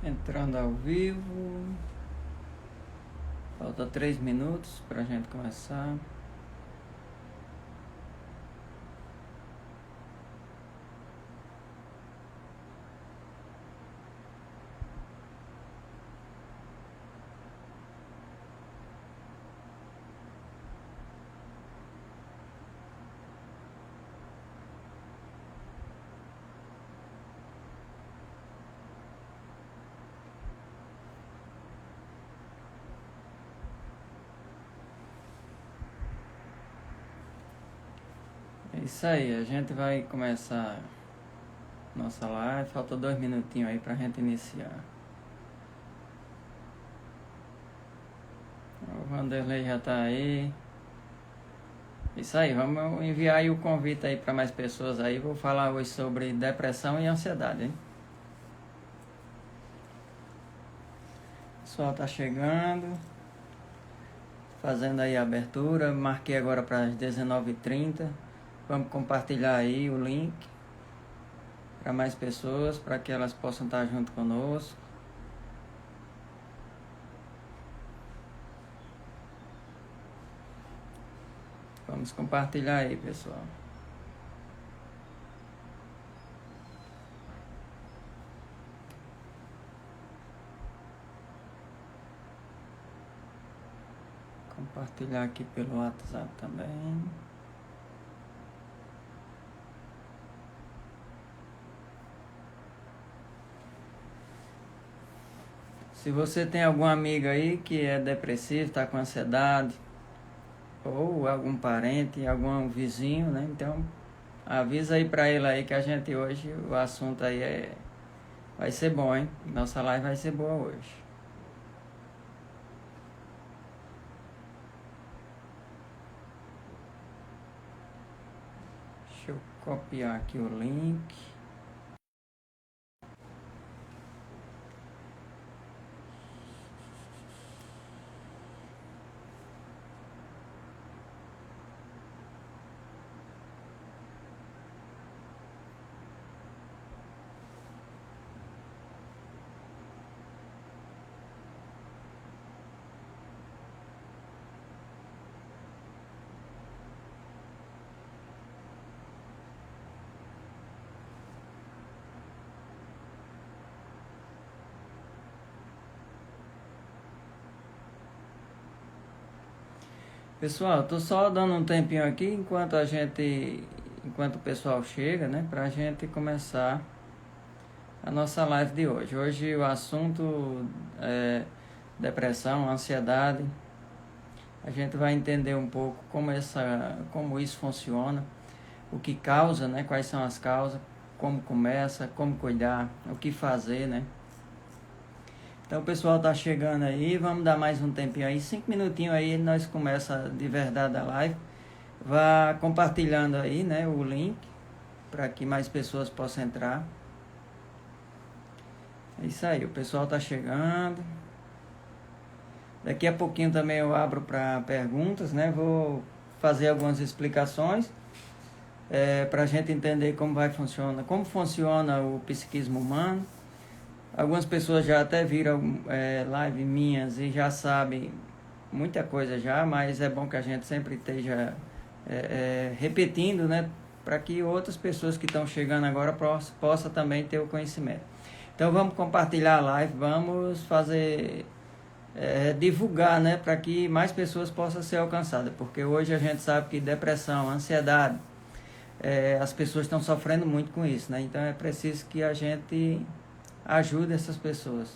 Entrando ao vivo. Falta 3 minutos pra gente começar. É isso aí, a gente vai começar nossa live. Falta 2 minutinhos aí pra gente iniciar. O Vanderlei já tá aí. Isso aí, vamos enviar aí o convite aí para mais pessoas aí. Vou falar hoje sobre depressão e ansiedade, hein? O pessoal tá chegando, fazendo aí a abertura. Marquei agora para as 19h30. Vamos compartilhar aí o link para mais pessoas, para que elas possam estar junto conosco. Vamos compartilhar aí, pessoal. Compartilhar aqui pelo WhatsApp também. Se você tem algum amigo aí que é depressivo, está com ansiedade, ou algum parente, algum vizinho, né? Então, avisa aí para ele aí que a gente hoje, o assunto aí vai ser bom, hein? Nossa live vai ser boa hoje. Deixa eu copiar aqui o link. Pessoal, tô só dando um tempinho aqui enquanto o pessoal chega, né, pra gente começar a nossa live de hoje. Hoje o assunto é depressão, ansiedade. A gente vai entender um pouco como isso funciona, o que causa, né, quais são as causas, como começa, como cuidar, o que fazer, né. Então o pessoal tá chegando aí, vamos dar mais um tempinho aí, 5 minutinhos aí, nós começa de verdade a live. Vá compartilhando aí, né, o link, para que mais pessoas possam entrar. É isso aí, o pessoal tá chegando. Daqui a pouquinho também eu abro para perguntas, né, vou fazer algumas explicações, para a gente entender como funciona o psiquismo humano. Algumas pessoas já até viram live minhas e já sabem muita coisa já, mas é bom que a gente sempre esteja repetindo, né? Para que outras pessoas que estão chegando agora possam também ter o conhecimento. Então vamos compartilhar a live, vamos fazer, divulgar, né? Para que mais pessoas possam ser alcançadas. Porque hoje a gente sabe que depressão, ansiedade, as pessoas estão sofrendo muito com isso, né? Então é preciso que a gente ajude essas pessoas.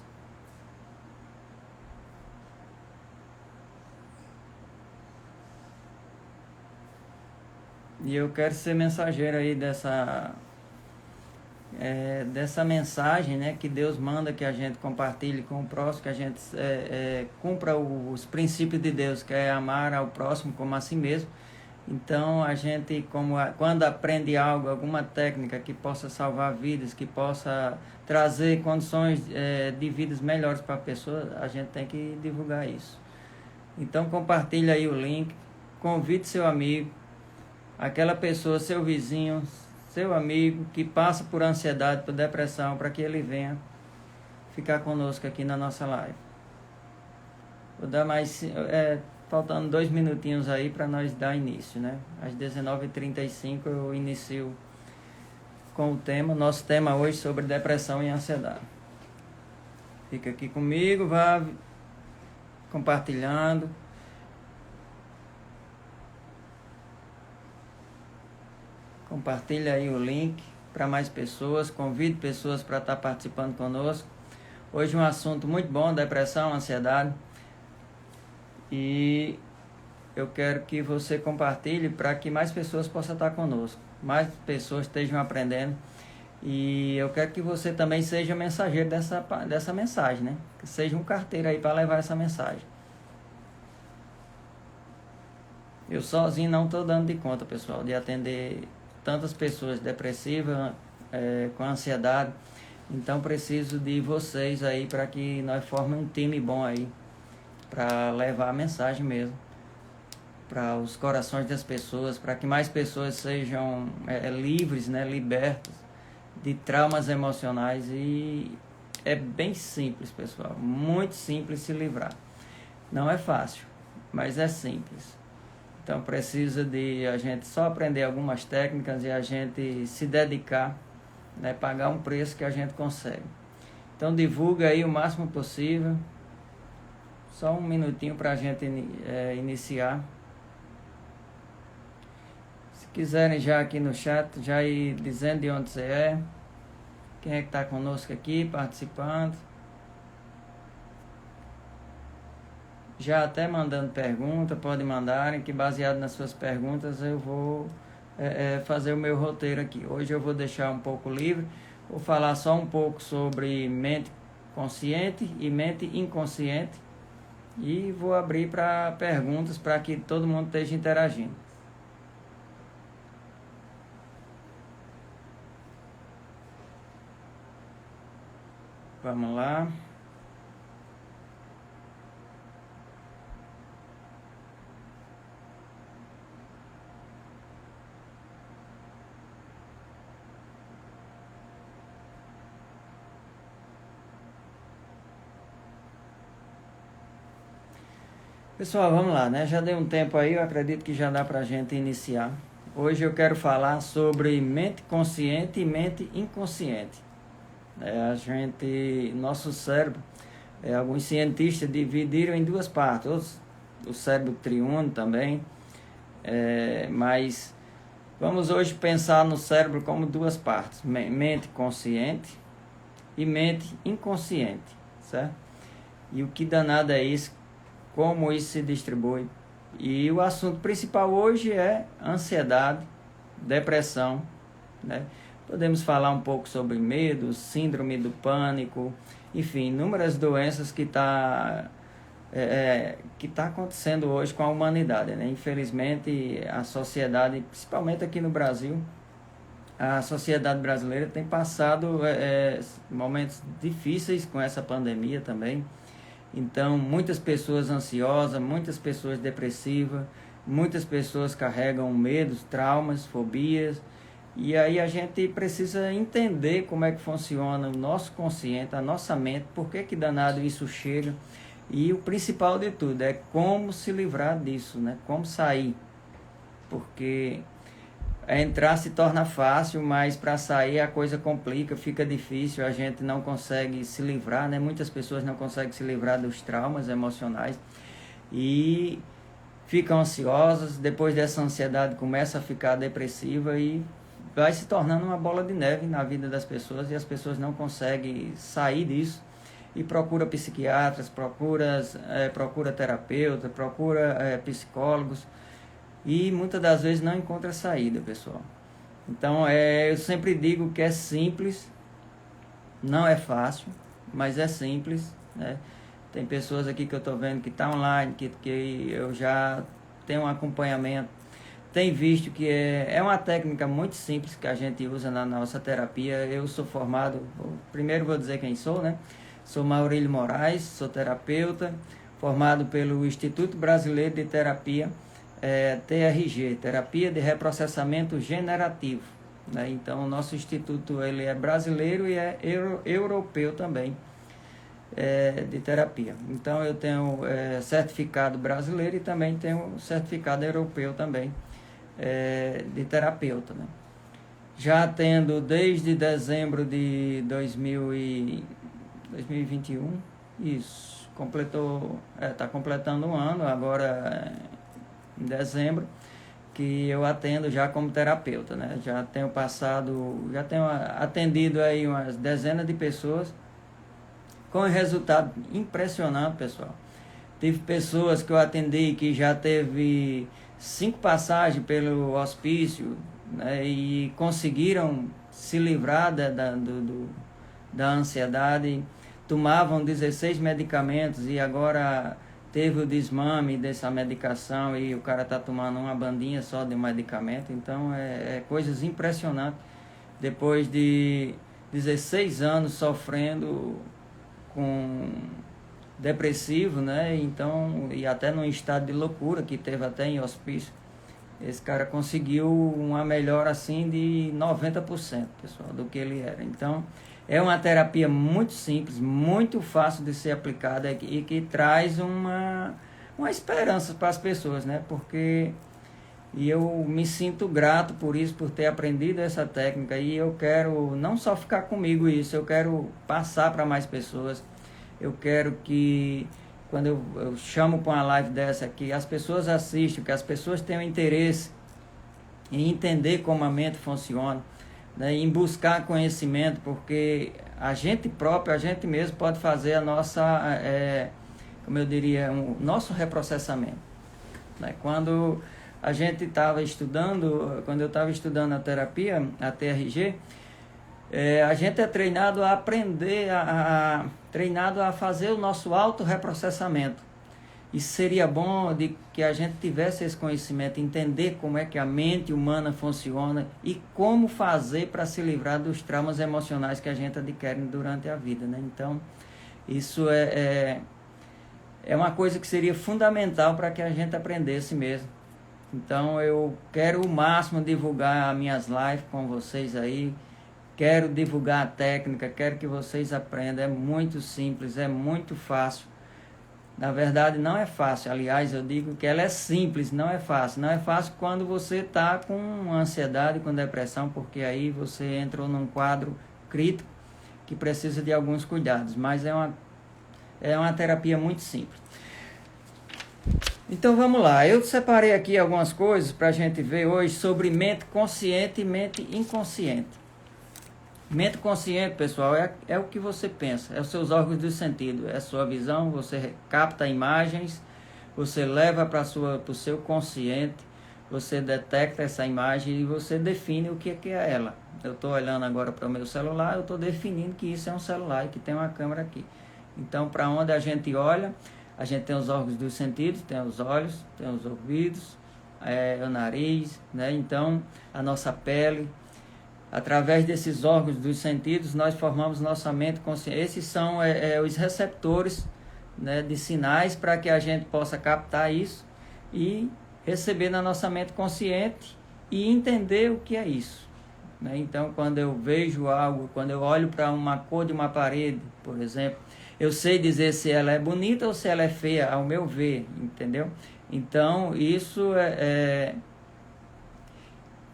E eu quero ser mensageiro aí dessa mensagem, né, que Deus manda que a gente compartilhe com o próximo, que a gente cumpra os princípios de Deus, que é amar ao próximo como a si mesmo. Então a gente, quando aprende algo, alguma técnica que possa salvar vidas, que possa trazer condições de vidas melhores para a pessoa, a gente tem que divulgar isso. Então compartilha aí o link, convide seu amigo, aquela pessoa, seu vizinho, seu amigo que passa por ansiedade, por depressão, para que ele venha ficar conosco aqui na nossa live. Vou dar mais, faltando 2 minutinhos aí para nós dar início, né? Às 19h35 eu inicio com o tema, nosso tema hoje sobre depressão e ansiedade. Fica aqui comigo, vá compartilhando. Compartilha aí o link para mais pessoas, convide pessoas para estar participando conosco. Hoje um assunto muito bom, depressão, ansiedade. E eu quero que você compartilhe para que mais pessoas possam estar conosco, mais pessoas estejam aprendendo. E eu quero que você também seja mensageiro dessa mensagem, né? Que seja um carteiro aí para levar essa mensagem. Eu sozinho não estou dando de conta, pessoal, de atender tantas pessoas depressivas, com ansiedade. Então preciso de vocês aí para que nós formemos um time bom aí, para levar a mensagem mesmo para os corações das pessoas, para que mais pessoas sejam livres, né, libertas de traumas emocionais. E é bem simples, pessoal, muito simples se livrar. Não é fácil, mas é simples. Então precisa de a gente só aprender algumas técnicas e a gente se dedicar, né, pagar um preço que a gente consegue. Então divulga aí o máximo possível. Só um minutinho para a gente iniciar. Se quiserem já aqui no chat, já ir dizendo de onde você é. Quem é que está conosco aqui, participando. Já até mandando pergunta, podem mandarem, que baseado nas suas perguntas eu vou fazer o meu roteiro aqui. Hoje eu vou deixar um pouco livre, vou falar só um pouco sobre mente consciente e mente inconsciente. E vou abrir para perguntas para que todo mundo esteja interagindo. Vamos lá. Pessoal, vamos lá, né? Já deu um tempo aí, eu acredito que já dá pra gente iniciar. Hoje eu quero falar sobre mente consciente e mente inconsciente. Nosso cérebro, alguns cientistas dividiram em duas partes, o cérebro triuno também, mas vamos hoje pensar no cérebro como duas partes, mente consciente e mente inconsciente, certo? E o que danado é isso? Como isso se distribui. E o assunto principal hoje é ansiedade, depressão, né? Podemos falar um pouco sobre medo, síndrome do pânico, enfim, inúmeras doenças que tá acontecendo hoje com a humanidade, né? Infelizmente, a sociedade, principalmente aqui no Brasil, a sociedade brasileira tem passado momentos difíceis com essa pandemia também. Então, muitas pessoas ansiosas, muitas pessoas depressivas, muitas pessoas carregam medos, traumas, fobias. E aí a gente precisa entender como é que funciona o nosso consciente, a nossa mente, por que danado isso chega. E o principal de tudo é como se livrar disso, né? Como sair. Porque entrar se torna fácil, mas para sair a coisa complica, fica difícil, a gente não consegue se livrar, né? Muitas pessoas não conseguem se livrar dos traumas emocionais e ficam ansiosas. Depois dessa ansiedade começa a ficar depressiva e vai se tornando uma bola de neve na vida das pessoas, e as pessoas não conseguem sair disso e procura psiquiatras, procura terapeuta, procura psicólogos. E muitas das vezes não encontra saída, pessoal. Então, eu sempre digo que é simples, não é fácil, mas é simples, né? Tem pessoas aqui que eu estou vendo que está online, que eu já tenho um acompanhamento, tem visto que é uma técnica muito simples que a gente usa na nossa terapia. Eu sou formado, primeiro vou dizer quem sou, né? Sou Maurílio Moraes, sou terapeuta, formado pelo Instituto Brasileiro de Terapia, TRG, Terapia de Reprocessamento Generativo, né? Então o nosso instituto ele é brasileiro e é europeu também. de terapia. Então eu tenho certificado brasileiro e também tenho certificado europeu também de terapeuta, né? Já tendo desde dezembro de 2021, isso, está completando um ano agora em dezembro, que eu atendo já como terapeuta, né? Já tenho atendido aí umas dezenas de pessoas com resultado impressionante, pessoal. Tive pessoas que eu atendi que já teve 5 passagens pelo hospício, né, e conseguiram se livrar da ansiedade, tomavam 16 medicamentos e agora teve o desmame dessa medicação e o cara está tomando uma bandinha só de medicamento. Então é coisas impressionantes. Depois de 16 anos sofrendo com depressivo, né? Então, e até num estado de loucura, que teve até em hospício, esse cara conseguiu uma melhora assim de 90%, pessoal, do que ele era. Então, é uma terapia muito simples, muito fácil de ser aplicada e que traz uma esperança para as pessoas, né? Porque eu me sinto grato por isso, por ter aprendido essa técnica, e eu quero não só ficar comigo isso, eu quero passar para mais pessoas. Eu quero que, quando eu chamo para uma live dessa aqui, as pessoas assistam, que as pessoas tenham interesse em entender como a mente funciona, né, em buscar conhecimento, porque a gente próprio, a gente mesmo pode fazer a nossa, como eu diria, o nosso reprocessamento, né? Quando a gente estava estudando, quando eu estava estudando a terapia, a TRG, a gente é treinado a aprender, treinado a fazer o nosso auto-reprocessamento. E seria bom de que a gente tivesse esse conhecimento, entender como é que a mente humana funciona e como fazer para se livrar dos traumas emocionais que a gente adquire durante a vida, né? Então, isso é uma coisa que seria fundamental para que a gente aprendesse mesmo. Então, eu quero o máximo divulgar as minhas lives com vocês aí. Quero divulgar a técnica, quero que vocês aprendam. É muito simples, é muito fácil. Na verdade, não é fácil. Aliás, eu digo que ela é simples, não é fácil. Não é fácil quando você está com ansiedade, com depressão, porque aí você entrou num quadro crítico que precisa de alguns cuidados. Mas é uma terapia muito simples. Então vamos lá. Eu separei aqui algumas coisas para a gente ver hoje sobre mente consciente e mente inconsciente. Mente consciente, pessoal, é o que você pensa, é os seus órgãos do sentido, é a sua visão, você capta imagens, você leva para o seu consciente, você detecta essa imagem e você define o que é ela. Eu estou olhando agora para o meu celular, eu estou definindo que isso é um celular e que tem uma câmera aqui. Então, para onde a gente olha, a gente tem os órgãos dos sentidos, tem os olhos, tem os ouvidos, o nariz, né? Então, a nossa pele. Através desses órgãos dos sentidos, nós formamos nossa mente consciente. Esses são os receptores, né, de sinais para que a gente possa captar isso e receber na nossa mente consciente e entender o que é isso, né? Então, quando eu vejo algo, quando eu olho para uma cor de uma parede, por exemplo, eu sei dizer se ela é bonita ou se ela é feia, ao meu ver, entendeu? Então, isso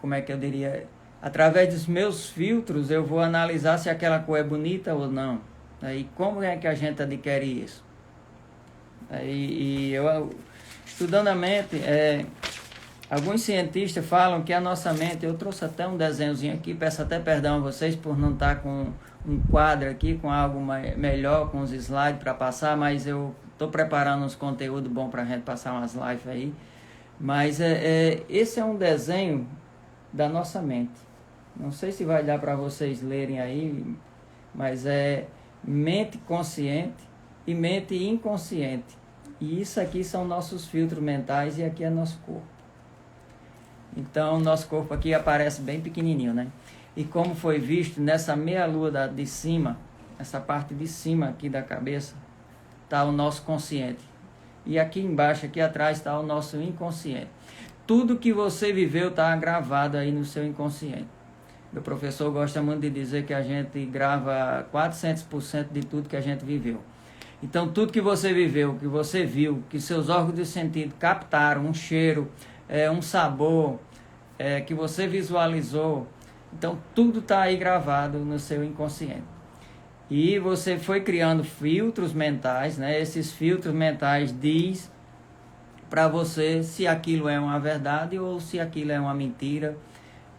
como é que eu diria? Através dos meus filtros, eu vou analisar se aquela cor é bonita ou não. E como é que a gente adquire isso? E eu, estudando a mente, alguns cientistas falam que a nossa mente... Eu trouxe até um desenhozinho aqui, peço até perdão a vocês por não estar com um quadro aqui, com algo melhor, com os slides para passar, mas eu estou preparando uns conteúdos bons para a gente passar umas lives aí. Mas esse é um desenho da nossa mente. Não sei se vai dar para vocês lerem aí, mas é mente consciente e mente inconsciente. E isso aqui são nossos filtros mentais e aqui é nosso corpo. Então, nosso corpo aqui aparece bem pequenininho, né? E como foi visto, nessa meia-lua de cima, essa parte de cima aqui da cabeça, está o nosso consciente. E aqui embaixo, aqui atrás, está o nosso inconsciente. Tudo que você viveu está gravado aí no seu inconsciente. Meu professor gosta muito de dizer que a gente grava 400% de tudo que a gente viveu. Então, tudo que você viveu, que você viu, que seus órgãos de sentido captaram, um cheiro, um sabor, que você visualizou, então tudo está aí gravado no seu inconsciente. E você foi criando filtros mentais, né? Esses filtros mentais diz para você se aquilo é uma verdade ou se aquilo é uma mentira.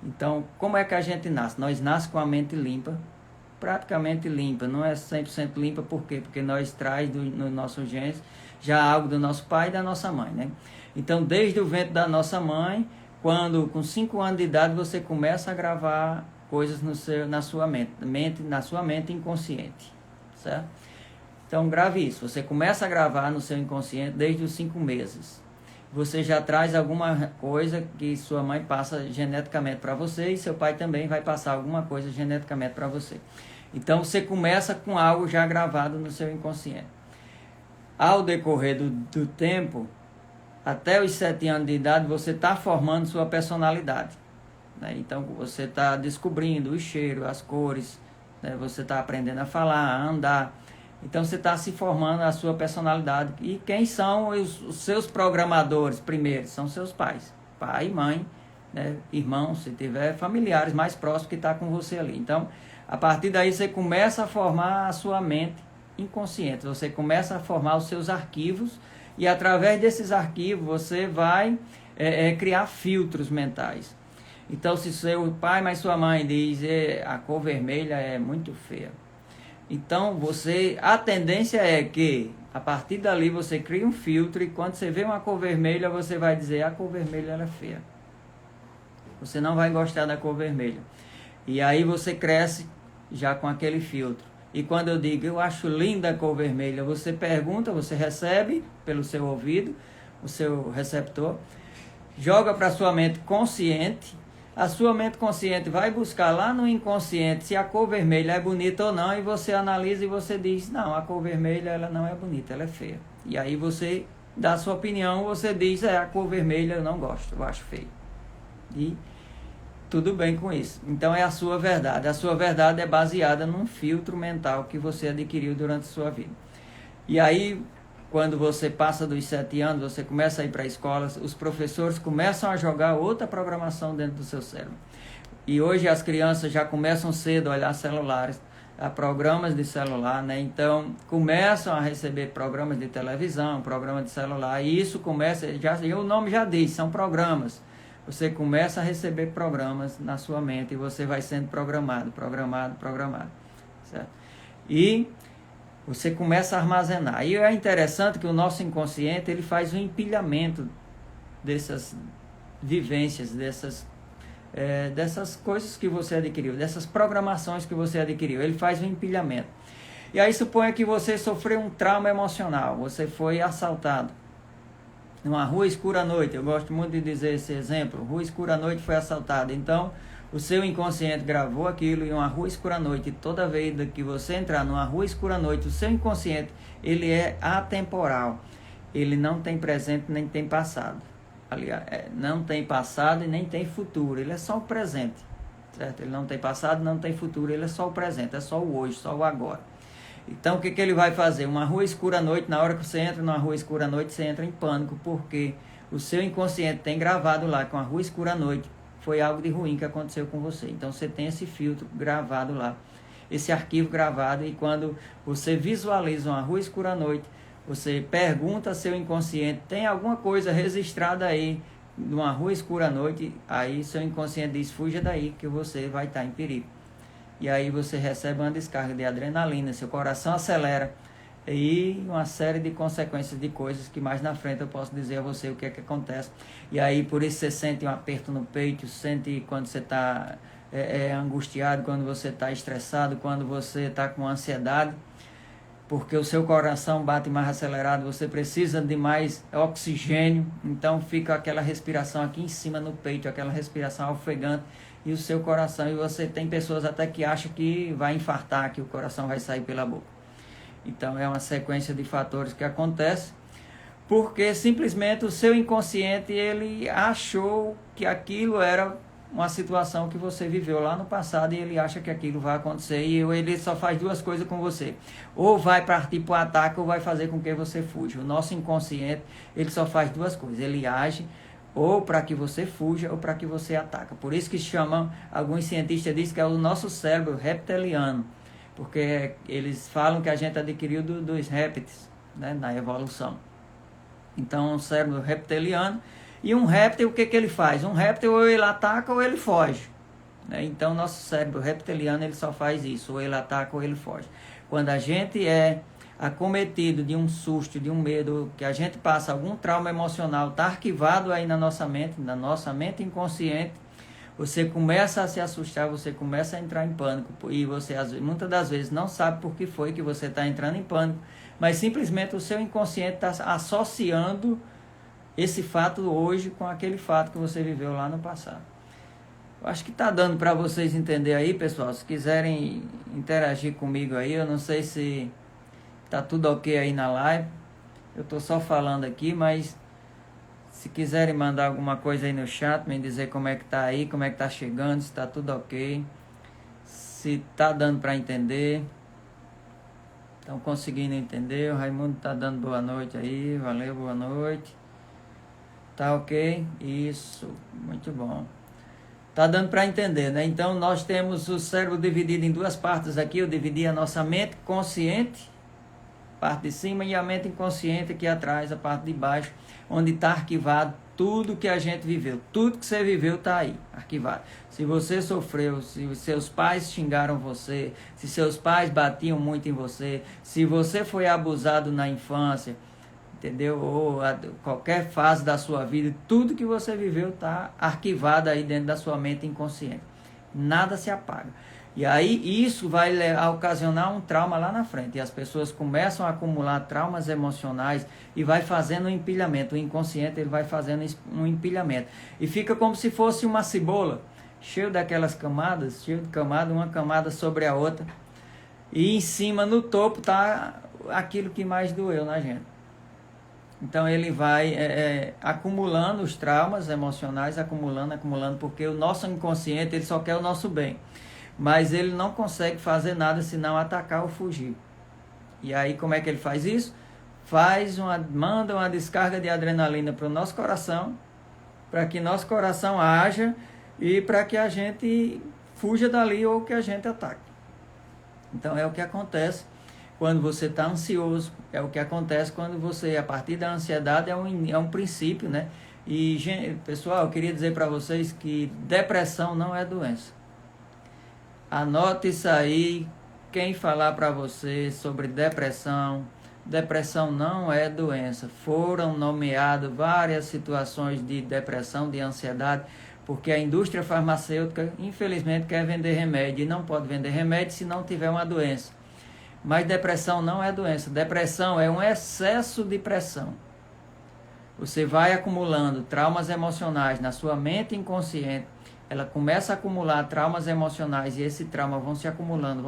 Então, como é que a gente nasce? Nós nascemos com a mente limpa, praticamente limpa, não é 100% limpa, por quê? Porque nós traz no nosso genes já algo do nosso pai e da nossa mãe, né? Então, desde o ventre da nossa mãe, quando com 5 anos de idade você começa a gravar coisas na sua mente inconsciente, certo? Então, grave isso, você começa a gravar no seu inconsciente desde os 5 meses. Você já traz alguma coisa que sua mãe passa geneticamente para você e seu pai também vai passar alguma coisa geneticamente para você. Então, você começa com algo já gravado no seu inconsciente. Ao decorrer do tempo, até os 7 anos de idade, você está formando sua personalidade, né? Então, você está descobrindo os cheiros, as cores, né? Você está aprendendo a falar, a andar. Então, você está se formando a sua personalidade. E quem são os seus programadores primeiro? São seus pais. Pai e mãe, né? Irmãos, se tiver familiares mais próximos que estão com você ali. Então, a partir daí, você começa a formar a sua mente inconsciente. Você começa a formar os seus arquivos. E através desses arquivos, você vai criar filtros mentais. Então, se seu pai, mas sua mãe diz a cor vermelha é muito feia. Então, a tendência é que, a partir dali, você cria um filtro e quando você vê uma cor vermelha, você vai dizer, a cor vermelha ela é feia. Você não vai gostar da cor vermelha. E aí você cresce já com aquele filtro. E quando eu digo, eu acho linda a cor vermelha, você pergunta, você recebe pelo seu ouvido, o seu receptor, joga para a sua mente consciente. A sua mente consciente vai buscar lá no inconsciente se a cor vermelha é bonita ou não, e você analisa e você diz, não, a cor vermelha ela não é bonita, ela é feia. E aí você dá a sua opinião, você diz, a cor vermelha eu não gosto, eu acho feio. E tudo bem com isso. Então é a sua verdade. A sua verdade é baseada num filtro mental que você adquiriu durante a sua vida. E aí, quando você passa dos 7 anos, você começa a ir para a escola, os professores começam a jogar outra programação dentro do seu cérebro. E hoje as crianças já começam cedo a olhar celulares, a programas de celular, né? Então, começam a receber programas de televisão, programas de celular, e isso começa, o nome já diz, são programas. Você começa a receber programas na sua mente e você vai sendo programado, certo? E você começa a armazenar. E é interessante que o nosso inconsciente, ele faz um empilhamento dessas vivências, dessas coisas que você adquiriu, dessas programações que você adquiriu. Ele faz um empilhamento. E aí suponha que você sofreu um trauma emocional, você foi assaltado numa rua escura à noite. Eu gosto muito de dizer esse exemplo. Rua escura à noite foi assaltada. Então, o seu inconsciente gravou aquilo em uma rua escura à noite. E toda vez que você entrar numa rua escura à noite, o seu inconsciente, ele é atemporal. Ele não tem presente nem tem passado. Aliás, não tem passado e nem tem futuro. Ele é só o presente, certo? Ele não tem passado, não tem futuro. Ele é só o presente, é só o hoje, só o agora. Então, o que ele vai fazer? Uma rua escura à noite, na hora que você entra numa rua escura à noite, você entra em pânico, porque o seu inconsciente tem gravado lá que uma rua escura à noite foi algo de ruim que aconteceu com você. Então, você tem esse filtro gravado lá, esse arquivo gravado, e quando você visualiza uma rua escura à noite, você pergunta ao seu inconsciente, tem alguma coisa registrada aí, numa rua escura à noite? Aí seu inconsciente diz, fuja daí, que você vai estar em perigo. E aí você recebe uma descarga de adrenalina, seu coração acelera e uma série de consequências de coisas que mais na frente eu posso dizer a você o que é que acontece. E aí por isso você sente um aperto no peito, sente quando você está angustiado, quando você está estressado, quando você está com ansiedade, porque o seu coração bate mais acelerado, você precisa de mais oxigênio, então fica aquela respiração aqui em cima no peito, aquela respiração ofegante, e o seu coração, e você tem pessoas até que acham que vai infartar, que o coração vai sair pela boca. Então é uma sequência de fatores que acontece, porque simplesmente o seu inconsciente, ele achou que aquilo era uma situação que você viveu lá no passado e ele acha que aquilo vai acontecer e ele só faz duas coisas com você. Ou vai partir para o ataque ou vai fazer com que você fuja. O nosso inconsciente, ele só faz duas coisas. Ele age ou para que você fuja ou para que você ataca. Por isso que chamam, alguns cientistas dizem que é o nosso cérebro reptiliano. Porque eles falam que a gente adquiriu dos répteis, né, na evolução. Então, um cérebro reptiliano. E um réptil, o que ele faz? Um réptil ou ele ataca ou ele foge. Né? Então, nosso cérebro reptiliano ele só faz isso, ou ele ataca ou ele foge. Quando a gente é acometido de um susto, de um medo, que a gente passa algum trauma emocional, está arquivado aí na nossa mente inconsciente, você começa a se assustar, você começa a entrar em pânico. E você, muitas das vezes, não sabe por que foi que você está entrando em pânico, mas simplesmente o seu inconsciente está associando esse fato hoje com aquele fato que você viveu lá no passado. Eu acho que está dando para vocês entender aí, pessoal. Se quiserem interagir comigo aí, eu não sei se está tudo ok aí na live. Eu estou só falando aqui, mas se quiserem mandar alguma coisa aí no chat, me dizer como é que está aí, como é que está chegando, se está tudo ok, se está dando para entender. Estão conseguindo entender? O Raimundo está dando boa noite aí, valeu, boa noite. Tá ok? Isso, muito bom. Tá dando para entender, né? Então, nós temos o cérebro dividido em duas partes aqui. Eu dividi a nossa mente consciente, parte de cima, e a mente inconsciente aqui atrás, a parte de baixo, onde está arquivado tudo que a gente viveu. Tudo que você viveu está aí, arquivado. Se você sofreu, se seus pais xingaram você, se seus pais batiam muito em você, se você foi abusado na infância, entendeu? Ou qualquer fase da sua vida, tudo que você viveu está arquivado aí dentro da sua mente inconsciente. Nada se apaga. E aí isso vai ocasionar um trauma lá na frente. E as pessoas começam a acumular traumas emocionais e vai fazendo um empilhamento. O inconsciente ele vai fazendo um empilhamento. E fica como se fosse uma cebola, cheio daquelas camadas, cheio de camada, uma camada sobre a outra. E em cima, no topo, está aquilo que mais doeu na gente. Então ele vai acumulando os traumas emocionais, acumulando, porque o nosso inconsciente ele só quer o nosso bem. Mas ele não consegue fazer nada senão atacar ou fugir. E aí como é que ele faz isso? Manda uma descarga de adrenalina para o nosso coração, para que nosso coração haja e para que a gente fuja dali ou que a gente ataque. Então é o que acontece quando você está ansioso, é o que acontece quando você, a partir da ansiedade, é um princípio, né? E, gente, pessoal, eu queria dizer para vocês que depressão não é doença. Anote isso aí, quem falar para você sobre depressão não é doença. Foram nomeadas várias situações de depressão, de ansiedade, porque a indústria farmacêutica, infelizmente, quer vender remédio, e não pode vender remédio se não tiver uma doença. Mas depressão não é doença. Depressão é um excesso de pressão. Você vai acumulando traumas emocionais na sua mente inconsciente. Ela começa a acumular traumas emocionais e esse trauma vão se acumulando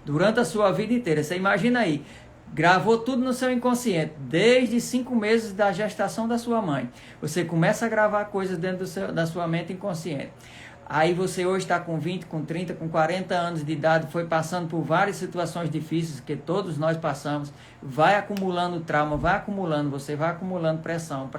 durante a sua vida inteira. Você imagina aí, gravou tudo no seu inconsciente, desde 5 meses da gestação da sua mãe. Você começa a gravar coisas dentro da sua mente inconsciente. Aí você hoje está com 20, com 30, com 40 anos de idade, foi passando por várias situações difíceis que todos nós passamos, vai acumulando trauma, você vai acumulando pressão.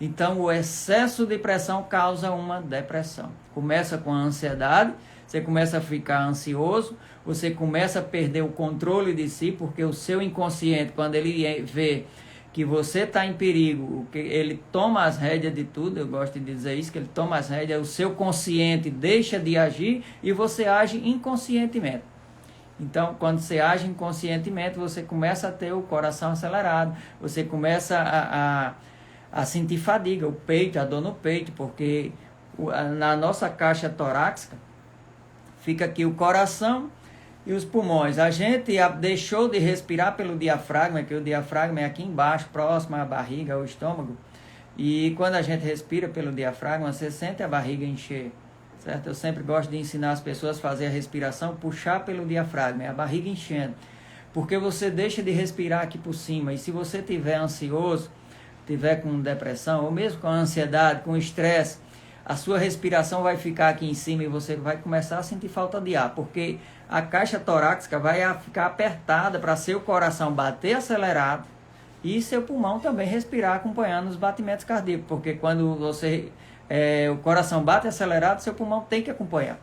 Então o excesso de pressão causa uma depressão. Começa com a ansiedade, você começa a ficar ansioso, você começa a perder o controle de si, porque o seu inconsciente, quando ele vê que você está em perigo, que ele toma as rédeas de tudo, eu gosto de dizer isso, que ele toma as rédeas, o seu consciente deixa de agir e você age inconscientemente. Então, quando você age inconscientemente, você começa a ter o coração acelerado, você começa a sentir fadiga, o peito, a dor no peito, porque na nossa caixa torácica fica aqui o coração e os pulmões. A gente deixou de respirar pelo diafragma, que o diafragma é aqui embaixo, próximo à barriga, ao estômago. E quando a gente respira pelo diafragma, você sente a barriga encher, certo? Eu sempre gosto de ensinar as pessoas a fazer a respiração, puxar pelo diafragma, é a barriga enchendo. Porque você deixa de respirar aqui por cima. E se você estiver ansioso, tiver com depressão, ou mesmo com ansiedade, com estresse, a sua respiração vai ficar aqui em cima e você vai começar a sentir falta de ar, porque a caixa torácica vai ficar apertada para seu coração bater acelerado e seu pulmão também respirar acompanhando os batimentos cardíacos, porque quando o coração bate acelerado, seu pulmão tem que acompanhar.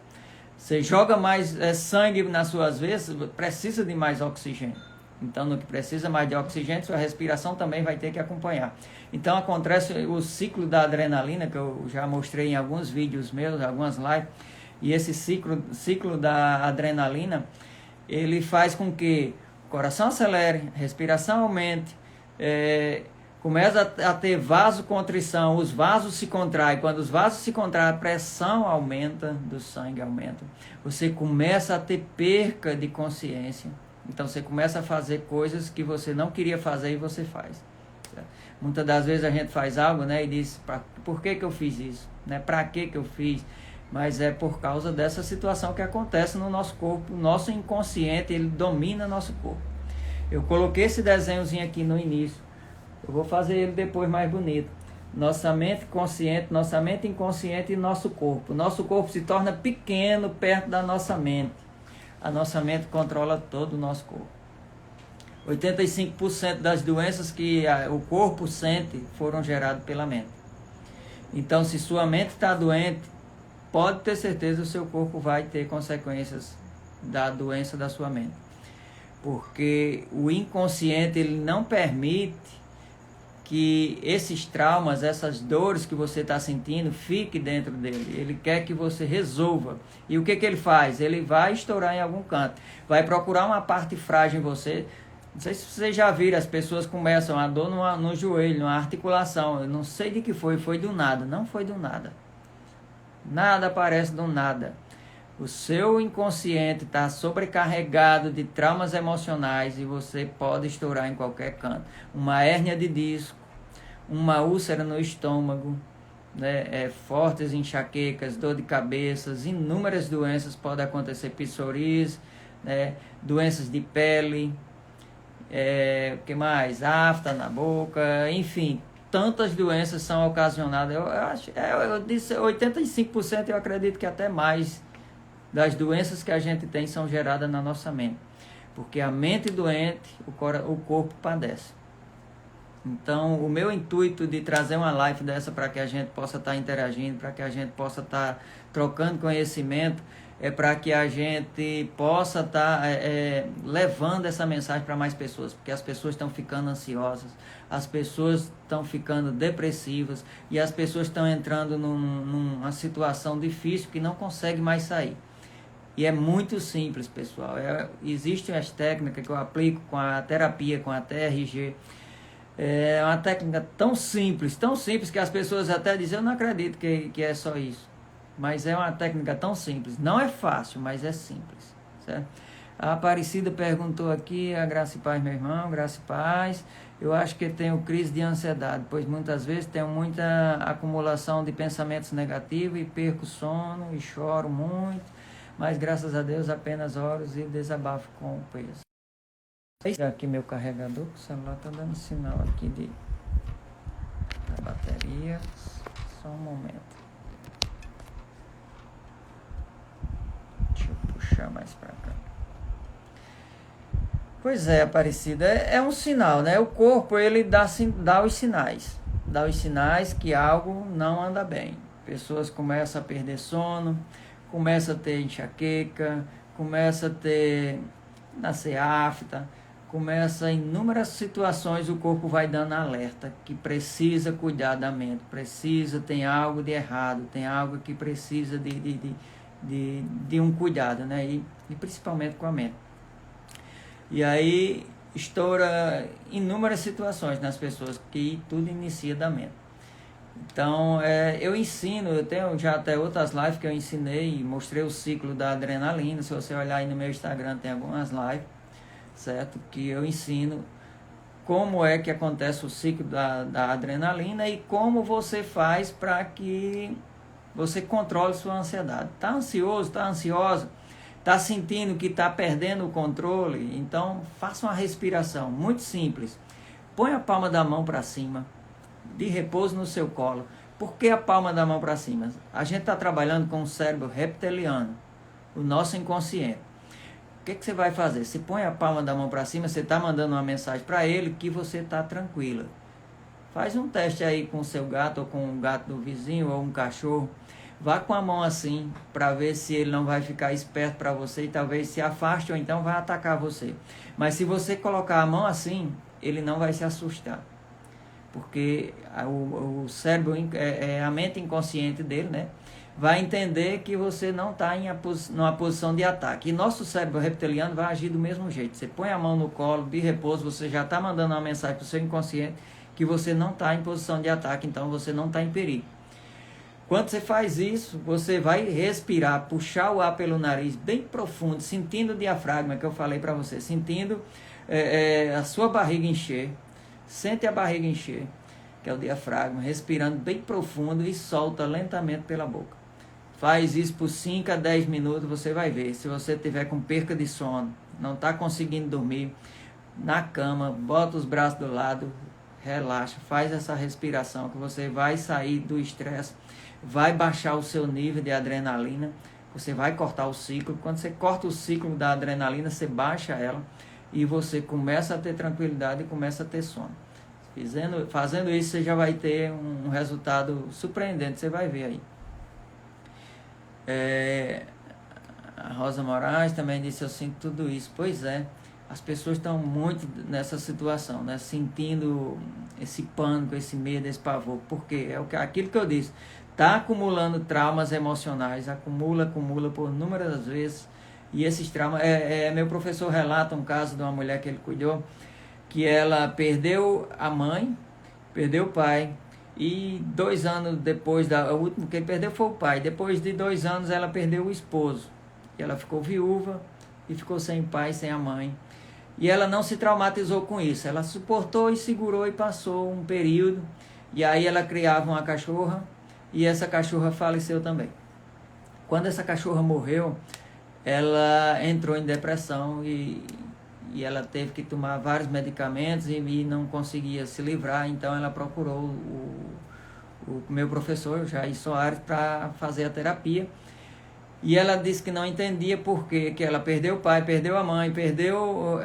Você joga mais sangue nas suas veias, precisa de mais oxigênio. Então, no que precisa mais de oxigênio, sua respiração também vai ter que acompanhar. Então, acontece o ciclo da adrenalina, que eu já mostrei em alguns vídeos meus, algumas lives, e esse ciclo da adrenalina, ele faz com que o coração acelere, a respiração aumente, começa a ter vasocontrição, os vasos se contraem. Quando os vasos se contraem, a pressão aumenta do sangue, aumenta. Você começa a ter perca de consciência. Então você começa a fazer coisas que você não queria fazer e você faz. Certo? Muitas das vezes a gente faz algo, né, e diz, por que eu fiz isso? Né? Para que eu fiz? Mas é por causa dessa situação que acontece no nosso corpo. O nosso inconsciente, ele domina nosso corpo. Eu coloquei esse desenhozinho aqui no início. Eu vou fazer ele depois mais bonito. Nossa mente consciente, nossa mente inconsciente e nosso corpo. Nosso corpo se torna pequeno perto da nossa mente. A nossa mente controla todo o nosso corpo. 85% das doenças que o corpo sente foram geradas pela mente. Então, se sua mente está doente, pode ter certeza que o seu corpo vai ter consequências da doença da sua mente. Porque o inconsciente, ele não permite que esses traumas, essas dores que você está sentindo, fique dentro dele. Ele quer que você resolva. E o que ele faz? Ele vai estourar em algum canto. Vai procurar uma parte frágil em você. Não sei se vocês já viram, as pessoas começam a dor no joelho, numa articulação. Eu não sei de que foi do nada. Não foi do nada. Nada aparece do nada. O seu inconsciente está sobrecarregado de traumas emocionais e você pode estourar em qualquer canto. Uma hérnia de disco, uma úlcera no estômago, né, fortes enxaquecas, dor de cabeça, inúmeras doenças podem acontecer, psoríase, né, doenças de pele, o que mais? Afta na boca, enfim, tantas doenças são ocasionadas. Eu disse 85%, eu acredito que até mais das doenças que a gente tem são geradas na nossa mente. Porque a mente doente, o corpo padece. Então, o meu intuito de trazer uma live dessa para que a gente possa estar interagindo, para que a gente possa estar trocando conhecimento, é para que a gente possa estar levando essa mensagem para mais pessoas, porque as pessoas estão ficando ansiosas, as pessoas estão ficando depressivas e as pessoas estão entrando numa situação difícil que não conseguem mais sair. E é muito simples, pessoal. Existem as técnicas que eu aplico com a terapia, com a TRG. É uma técnica tão simples que as pessoas até dizem, eu não acredito que é só isso. Mas é uma técnica tão simples. Não é fácil, mas é simples. Certo? A Aparecida perguntou aqui, a Graça e Paz, meu irmão, Graça e Paz. Eu acho que tenho crise de ansiedade, pois muitas vezes tenho muita acumulação de pensamentos negativos e perco sono e choro muito. Mas graças a Deus apenas oro e desabafo com o peso. Aqui meu carregador, o celular está dando sinal aqui da bateria. Só um momento. Deixa eu puxar mais para cá. Pois é, Aparecida, é um sinal, né? O corpo, ele dá os sinais. Dá os sinais que algo não anda bem. Pessoas começam a perder sono, começa a ter enxaqueca, começa a nascer afta, começa inúmeras situações, o corpo vai dando alerta que precisa cuidar da mente, tem algo de errado, tem algo que precisa de um cuidado, né? E principalmente com a mente. E aí estoura inúmeras situações nas pessoas, que tudo inicia da mente. Então, eu ensino, eu tenho já até outras lives que eu ensinei, mostrei o ciclo da adrenalina. Se você olhar aí no meu Instagram, tem algumas lives, certo? Que eu ensino como é que acontece o ciclo da adrenalina e como você faz para que você controle sua ansiedade. Está ansioso, está ansiosa, está sentindo que está perdendo o controle? Então, faça uma respiração muito simples. Põe a palma da mão para cima. de repouso no seu colo. Por que a palma da mão para cima? A gente está trabalhando com o cérebro reptiliano, o nosso inconsciente. O que você vai fazer? Você põe a palma da mão para cima, você está mandando uma mensagem para ele que você está tranquila. Faz um teste aí com o seu gato, ou com o gato do vizinho, ou um cachorro. Vá com a mão assim, para ver se ele não vai ficar esperto para você e talvez se afaste, ou então vai atacar você. Mas se você colocar a mão assim, ele não vai se assustar. Porque o cérebro, a mente inconsciente dele, né, vai entender que você não está numa posição de ataque. E nosso cérebro reptiliano vai agir do mesmo jeito. Você põe a mão no colo, de repouso, você já está mandando uma mensagem para o seu inconsciente que você não está em posição de ataque, então você não está em perigo. Quando você faz isso, você vai respirar, puxar o ar pelo nariz bem profundo, sentindo o diafragma que eu falei para você, sentindo a sua barriga encher. Sente a barriga encher, que é o diafragma, respirando bem profundo e solta lentamente pela boca. Faz isso por 5 a 10 minutos, você vai ver. Se você tiver com perca de sono, não está conseguindo dormir, na cama, bota os braços do lado, relaxa, faz essa respiração que você vai sair do estresse, vai baixar o seu nível de adrenalina, você vai cortar o ciclo. Quando você corta o ciclo da adrenalina, você baixa ela e você começa a ter tranquilidade e começa a ter sono. Fazendo isso, você já vai ter um resultado surpreendente, você vai ver aí. A Rosa Moraes também disse: eu sinto tudo isso. Pois é, as pessoas estão muito nessa situação, né? Sentindo esse pânico, esse medo, esse pavor. Porque aquilo que eu disse, está acumulando traumas emocionais, acumula por inúmeras vezes. E esses traumas, meu professor relata um caso de uma mulher que ele cuidou, que ela perdeu a mãe, perdeu o pai, e 2 anos depois, o último que ele perdeu foi o pai. Depois de 2 anos ela perdeu o esposo, e ela ficou viúva, e ficou sem pai, sem a mãe. E ela não se traumatizou com isso, ela suportou e segurou e passou um período, e aí ela criava uma cachorra, e essa cachorra faleceu também. Quando essa cachorra morreu, ela entrou em depressão e ela teve que tomar vários medicamentos e não conseguia se livrar. Então ela procurou o meu professor, Jair Soares, para fazer a terapia. E ela disse que não entendia por que ela perdeu o pai, perdeu a mãe, perdeu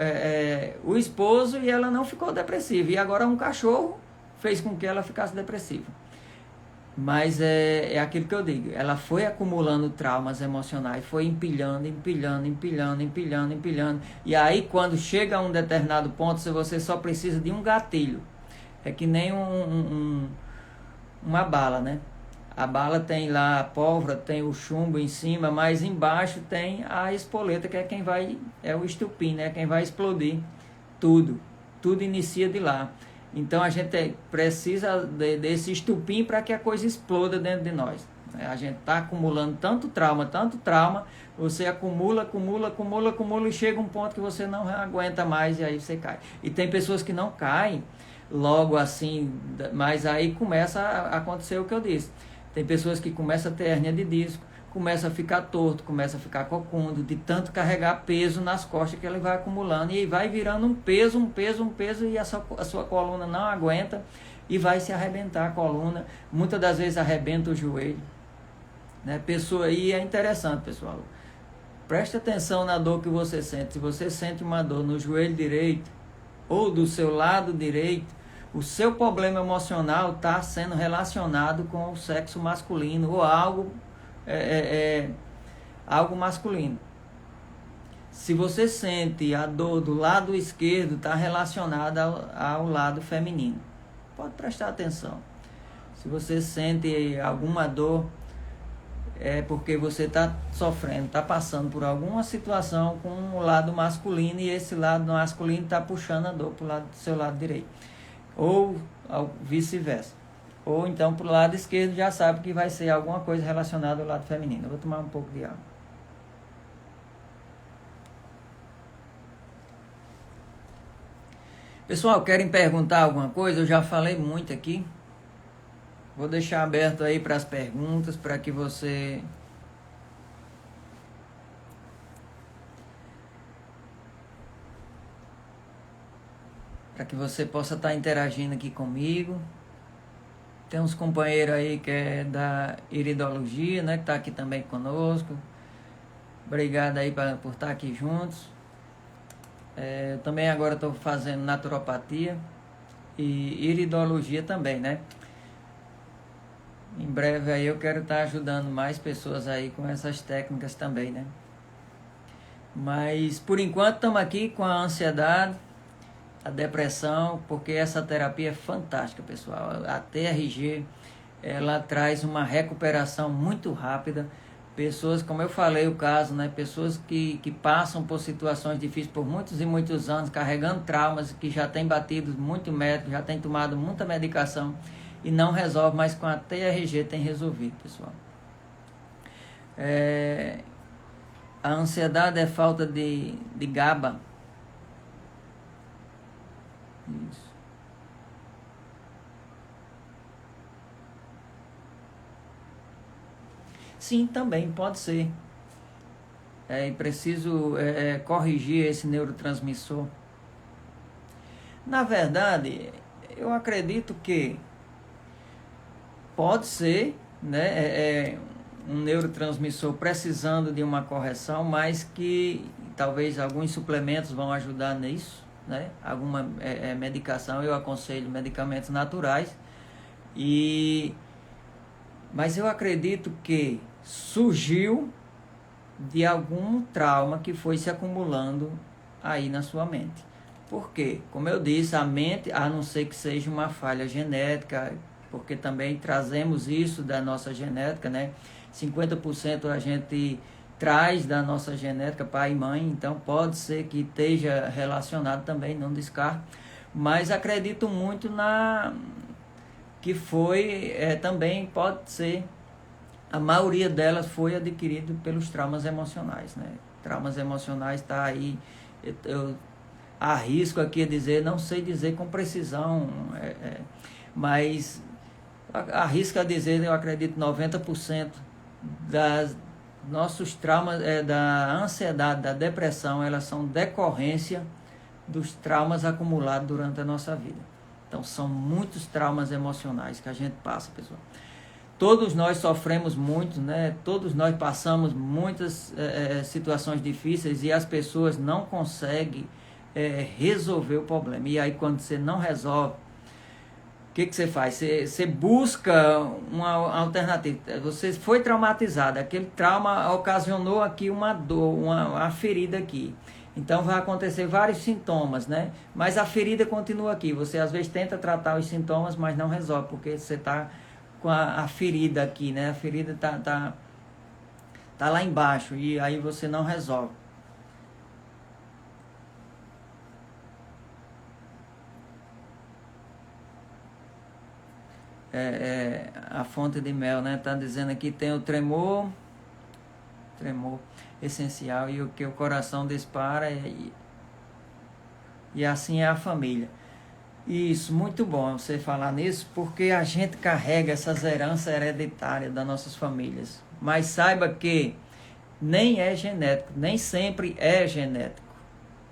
o esposo, e ela não ficou depressiva. E agora um cachorro fez com que ela ficasse depressiva. Mas é aquilo que eu digo, ela foi acumulando traumas emocionais, foi empilhando. E aí quando chega a um determinado ponto, se você só precisa de um gatilho, é que nem uma bala, né? A bala tem lá a pólvora, tem o chumbo em cima, mas embaixo tem a espoleta, que é o estupim, né? Quem vai explodir tudo. Tudo inicia de lá. Então a gente precisa desse estupim para que a coisa exploda dentro de nós. A gente está acumulando tanto trauma, você acumula e chega um ponto que você não aguenta mais e aí você cai. E tem pessoas que não caem logo assim, mas aí começa a acontecer o que eu disse. Tem pessoas que começam a ter hérnia de disco, começa a ficar torto, começa a ficar cocundo, de tanto carregar peso nas costas que ele vai acumulando, e vai virando um peso, e a sua coluna não aguenta, e vai se arrebentar a coluna, muitas das vezes arrebenta o joelho, né? E é interessante, pessoal, preste atenção na dor que você sente. Se você sente uma dor no joelho direito, ou do seu lado direito, o seu problema emocional está sendo relacionado com o sexo masculino, ou algo masculino. Se você sente a dor do lado esquerdo, está relacionada ao lado feminino. Pode prestar atenção. Se você sente alguma dor, é porque você está sofrendo, está passando por alguma situação com o lado masculino, e esse lado masculino está puxando a dor para o lado do seu lado direito. Ou vice-versa. Ou então para o lado esquerdo, já sabe que vai ser alguma coisa relacionada ao lado feminino. Eu vou tomar um pouco de água. Pessoal, querem perguntar alguma coisa? Eu já falei muito aqui. Vou deixar aberto aí para as perguntas, para que você possa estar interagindo aqui comigo. Tem uns companheiros aí que é da iridologia, né? Que está aqui também conosco. Obrigado aí por estar aqui juntos. Eu também agora estou fazendo naturopatia e iridologia também, né? Em breve aí eu quero estar ajudando mais pessoas aí com essas técnicas também, né? Mas por enquanto estamos aqui com a ansiedade, a depressão, porque essa terapia é fantástica, pessoal. A TRG, ela traz uma recuperação muito rápida. Pessoas, como eu falei o caso, né? Pessoas que passam por situações difíceis por muitos e muitos anos, carregando traumas, que já têm batido muito médico, já têm tomado muita medicação e não resolve, mas com a TRG tem resolvido, pessoal. A ansiedade é falta de GABA. Isso. Sim, também pode ser. Preciso corrigir esse neurotransmissor. Na verdade, eu acredito que pode ser, né, um neurotransmissor precisando de uma correção, mas que talvez alguns suplementos vão ajudar nisso, né? Alguma medicação, eu aconselho medicamentos naturais, mas eu acredito que surgiu de algum trauma que foi se acumulando aí na sua mente. Por quê? Como eu disse, a mente, a não ser que seja uma falha genética, porque também trazemos isso da nossa genética, né? 50% a gente traz da nossa genética, pai e mãe, então pode ser que esteja relacionado também, não descarto, mas acredito muito que foi, também pode ser, a maioria delas foi adquirido pelos traumas emocionais, né? Traumas emocionais está aí, eu arrisco aqui a dizer, não sei dizer com precisão, mas arrisco a dizer, eu acredito 90% das nossos traumas, da ansiedade, da depressão, elas são decorrência dos traumas acumulados durante a nossa vida. Então são muitos traumas emocionais que a gente passa, pessoal. Todos nós sofremos muito, né? Todos nós passamos muitas situações difíceis e as pessoas não conseguem resolver o problema. E aí quando você não resolve, o que você faz? Você busca uma alternativa. Você foi traumatizado, aquele trauma ocasionou aqui uma dor, uma ferida aqui. Então vai acontecer vários sintomas, né? Mas a ferida continua aqui. Você às vezes tenta tratar os sintomas, mas não resolve, porque você está com a ferida aqui, né? A ferida tá lá embaixo e aí você não resolve. A fonte de mel, né? Tá dizendo aqui tem o tremor essencial e o que o coração dispara e assim é a família. Isso, muito bom você falar nisso, porque a gente carrega essas heranças hereditárias das nossas famílias. Mas saiba que nem é genético, nem sempre é genético,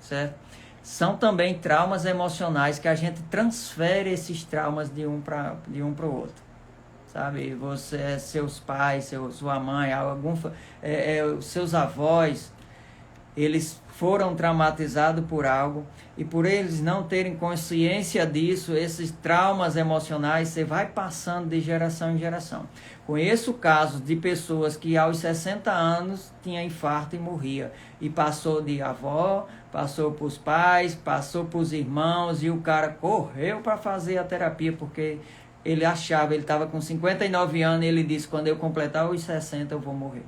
certo? São também traumas emocionais que a gente transfere esses traumas de um para o outro, sabe? Você, seus pais, sua mãe, os seus avós, eles foram traumatizados por algo e por eles não terem consciência disso, esses traumas emocionais, você vai passando de geração em geração. Conheço casos de pessoas que aos 60 anos tinha infarto e morria. E passou de avó, passou para os pais, passou para os irmãos e o cara correu para fazer a terapia porque ele achava, ele estava com 59 anos e ele disse, quando eu completar os 60 eu vou morrer.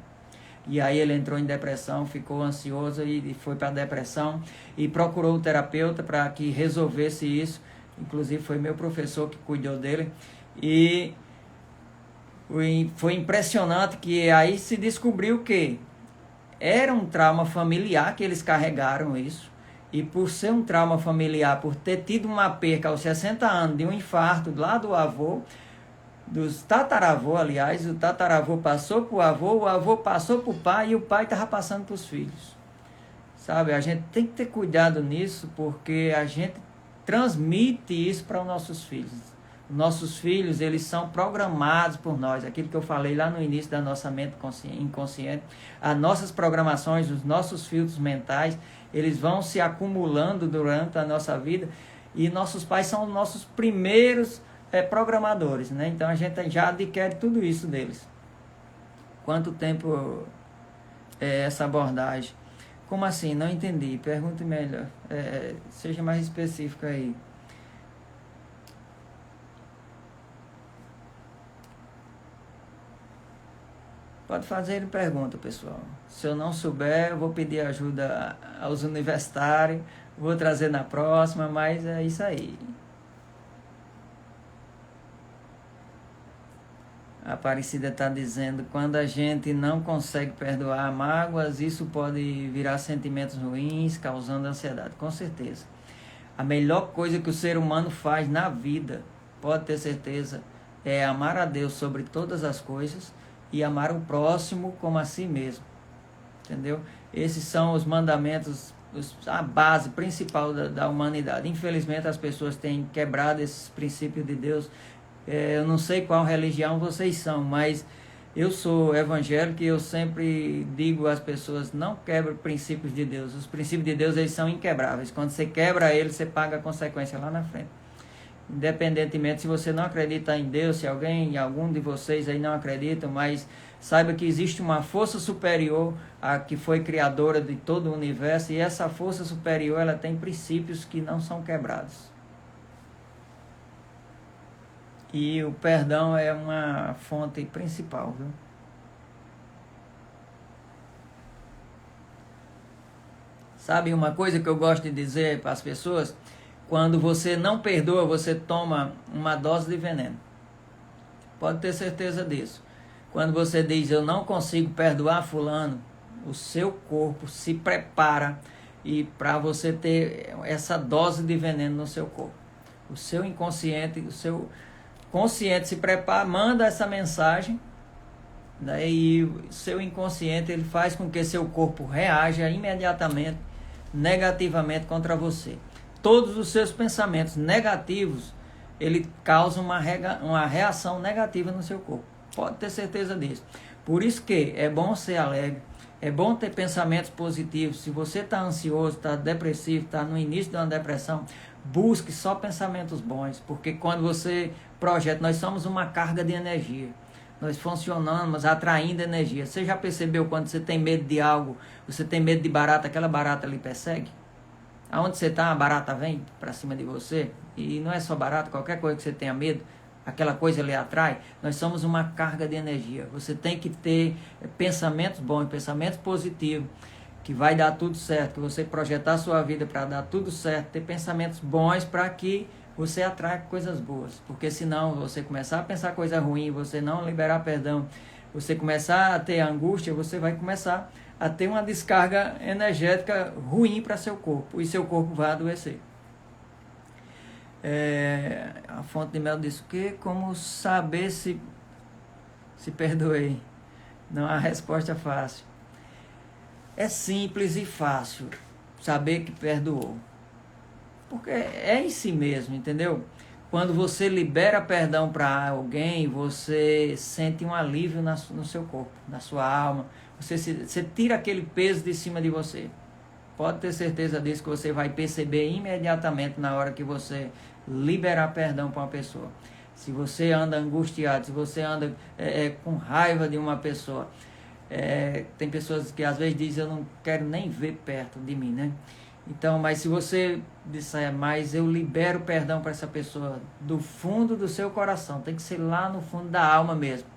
E aí ele entrou em depressão, ficou ansioso e foi para a depressão e procurou o terapeuta para que resolvesse isso. Inclusive foi meu professor que cuidou dele. E foi impressionante que aí se descobriu que era um trauma familiar que eles carregaram isso. E por ser um trauma familiar, por ter tido uma perca aos 60 anos de um infarto lá do avô, dos tataravô, aliás, o tataravô passou para o avô passou para o pai e o pai estava passando para os filhos. Sabe, a gente tem que ter cuidado nisso porque a gente transmite isso para os nossos filhos. Nossos filhos, eles são programados por nós. Aquilo que eu falei lá no início da nossa mente inconsciente. As nossas programações, os nossos filtros mentais, eles vão se acumulando durante a nossa vida. E nossos pais são os nossos primeiros programadores, né? Então a gente já adquire tudo isso deles. Quanto tempo é essa abordagem? Como assim? Não entendi. Pergunte melhor. Seja mais específico aí. Pode fazer pergunta, pessoal. Se eu não souber, eu vou pedir ajuda aos universitários. Vou trazer na próxima, mas é isso aí. A Aparecida está dizendo, quando a gente não consegue perdoar mágoas, isso pode virar sentimentos ruins, causando ansiedade. Com certeza. A melhor coisa que o ser humano faz na vida, pode ter certeza, é amar a Deus sobre todas as coisas e amar o próximo como a si mesmo. Entendeu? Esses são os mandamentos, a base principal da humanidade. Infelizmente as pessoas têm quebrado esses princípios de Deus. Eu não sei qual religião vocês são, mas eu sou evangélico e eu sempre digo às pessoas, não quebre princípios de Deus. Os princípios de Deus, eles são inquebráveis. Quando você quebra eles, você paga a consequência lá na frente. Independentemente se você não acredita em Deus, se algum de vocês aí não acreditam, mas saiba que existe uma força superior a que foi criadora de todo o universo, e essa força superior, ela tem princípios que não são quebrados. E o perdão é uma fonte principal, viu? Sabe uma coisa que eu gosto de dizer para as pessoas? Quando você não perdoa, você toma uma dose de veneno. Pode ter certeza disso. Quando você diz, eu não consigo perdoar fulano, o seu corpo se prepara e para você ter essa dose de veneno no seu corpo. O seu inconsciente, o seu consciente se prepara, manda essa mensagem, né, e o seu inconsciente ele faz com que seu corpo reaja imediatamente negativamente contra você. Todos os seus pensamentos negativos, ele causa uma reação negativa no seu corpo. Pode ter certeza disso. Por isso que é bom ser alegre, é bom ter pensamentos positivos. Se você está ansioso, está depressivo, está no início de uma depressão, busque só pensamentos bons, porque quando você projeta, nós somos uma carga de energia. Nós funcionamos atraindo energia. Você já percebeu quando você tem medo de algo, você tem medo de barata, aquela barata lhe persegue? Aonde você está, a barata vem para cima de você. E não é só barata, qualquer coisa que você tenha medo, aquela coisa lhe atrai. Nós somos uma carga de energia. Você tem que ter pensamentos bons, pensamentos positivos, que vai dar tudo certo, que você projetar a sua vida para dar tudo certo, ter pensamentos bons para que você atraia coisas boas. Porque senão você começar a pensar coisa ruim, você não liberar perdão, você começar a ter angústia, você vai começar a ter uma descarga energética ruim para seu corpo, e seu corpo vai adoecer. A fonte de mel diz o quê? Como saber se perdoei? Não há resposta fácil. É simples e fácil saber que perdoou. Porque é em si mesmo, entendeu? Quando você libera perdão para alguém, você sente um alívio no seu corpo, na sua alma. Você tira aquele peso de cima de você. Pode ter certeza disso, que você vai perceber imediatamente na hora que você liberar perdão para uma pessoa. Se você anda angustiado, se você anda com raiva de uma pessoa, tem pessoas que às vezes dizem, eu não quero nem ver perto de mim, né? Então, mas se você disser, mas eu libero perdão para essa pessoa do fundo do seu coração, tem que ser lá no fundo da alma mesmo.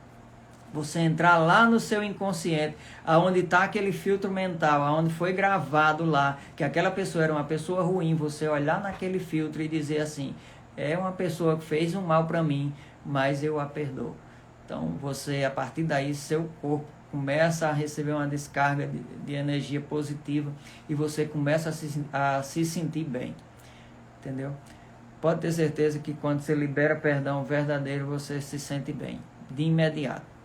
Você entrar lá no seu inconsciente, aonde está aquele filtro mental, aonde foi gravado lá, que aquela pessoa era uma pessoa ruim, você olhar naquele filtro e dizer assim, é uma pessoa que fez um mal para mim, mas eu a perdoo. Então, você, a partir daí, seu corpo começa a receber uma descarga de energia positiva e você começa a se sentir bem, entendeu? Pode ter certeza que quando você libera perdão verdadeiro, você se sente bem, de imediato.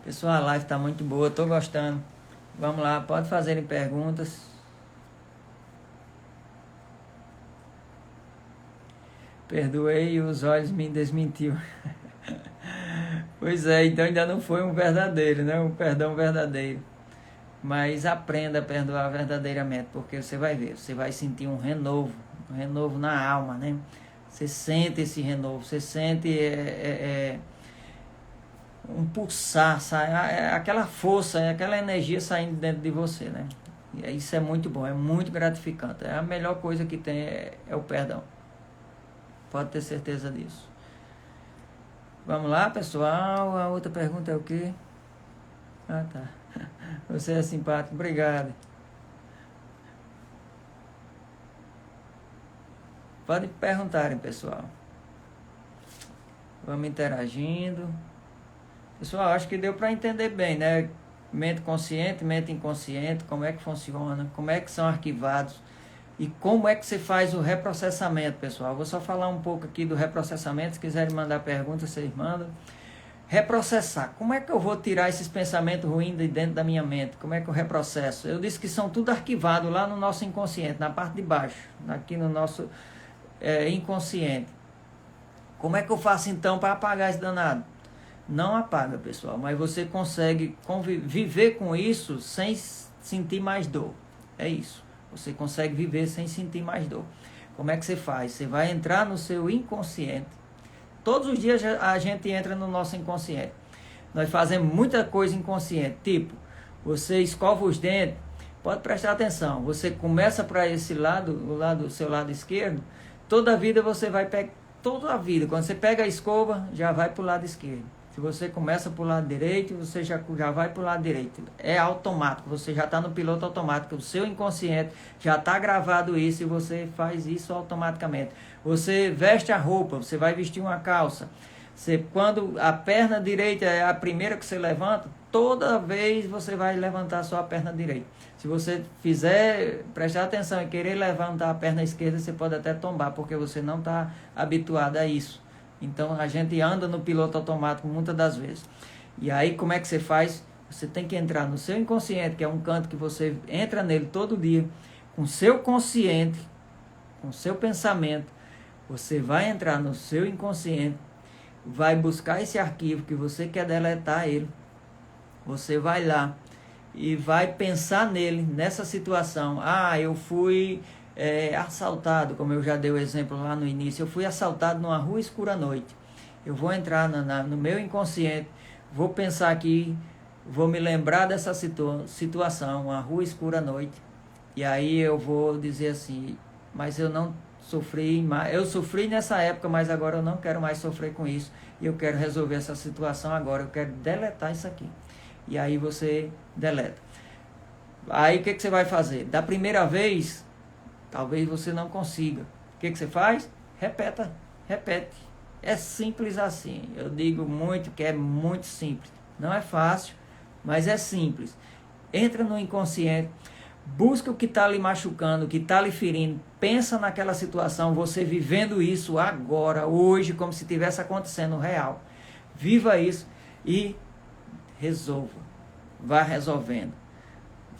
Pessoal, a live está muito boa, estou gostando. Vamos lá, pode fazerem perguntas. Perdoei e os olhos me desmentiu. Pois é, então ainda não foi um verdadeiro, né? Um perdão verdadeiro. Mas aprenda a perdoar verdadeiramente, porque você vai ver, você vai sentir um renovo na alma, né? Você sente esse renovo, você sente um pulsar, aquela força, aquela energia saindo dentro de você, né? E isso é muito bom, é muito gratificante. A melhor coisa que tem é o perdão. Pode ter certeza disso. Vamos lá, pessoal. A outra pergunta é o quê? Ah, tá. Você é simpático. Obrigado. Pode perguntarem, pessoal. Vamos interagindo. Pessoal, acho que deu para entender bem, né? Mente consciente, mente inconsciente, como é que funciona, como é que são arquivados e como é que você faz o reprocessamento, pessoal. Vou só falar um pouco aqui do reprocessamento. Se quiserem mandar perguntas, vocês mandam. Reprocessar. Como é que eu vou tirar esses pensamentos ruins de dentro da minha mente? Como é que eu reprocesso? Eu disse que são tudo arquivados lá no nosso inconsciente, na parte de baixo, aqui no nosso inconsciente. Como é que eu faço então para apagar esse danado? Não apaga, pessoal, mas você consegue viver com isso sem sentir mais dor. É isso. Você consegue viver sem sentir mais dor. Como é que você faz? Você vai entrar no seu inconsciente. Todos os dias a gente entra no nosso inconsciente. Nós fazemos muita coisa inconsciente. Tipo, você escova os dentes. Pode prestar atenção. Você começa para esse lado, o seu lado esquerdo. Toda a vida você vai pegar. Toda a vida. Quando você pega a escova, já vai para o lado esquerdo. Se você começa para o lado direito, você já vai para o lado direito. É automático, você já está no piloto automático. O seu inconsciente já está gravado isso e você faz isso automaticamente. Você veste a roupa, você vai vestir uma calça. Quando a perna direita é a primeira que você levanta, toda vez você vai levantar só a perna direita. Se você prestar atenção e querer levantar a perna esquerda, você pode até tombar, porque você não está habituado a isso. Então a gente anda no piloto automático muitas das vezes. E aí como é que você faz? Você tem que entrar no seu inconsciente, que é um canto que você entra nele todo dia, com seu consciente, com seu pensamento. Você vai entrar no seu inconsciente, vai buscar esse arquivo que você quer deletar ele. Você vai lá e vai pensar nele, nessa situação. Ah, eu fui assaltado, como eu já dei o exemplo lá no início. Eu fui assaltado numa rua escura à noite. Eu vou entrar no meu inconsciente, vou pensar aqui, vou me lembrar dessa situação, uma rua escura à noite. E aí eu vou dizer assim, mas eu não sofri, eu sofri nessa época, mas agora eu não quero mais sofrer com isso. E eu quero resolver essa situação agora, eu quero deletar isso aqui. E aí você deleta. Aí o que você vai fazer? Da primeira vez, talvez você não consiga. O que você faz? Repete. É simples assim. Eu digo muito que é muito simples. Não é fácil, mas é simples. Entra no inconsciente, busca o que está lhe machucando, o que está lhe ferindo. Pensa naquela situação, você vivendo isso agora, hoje, como se estivesse acontecendo real. Viva isso e resolva. Vá resolvendo.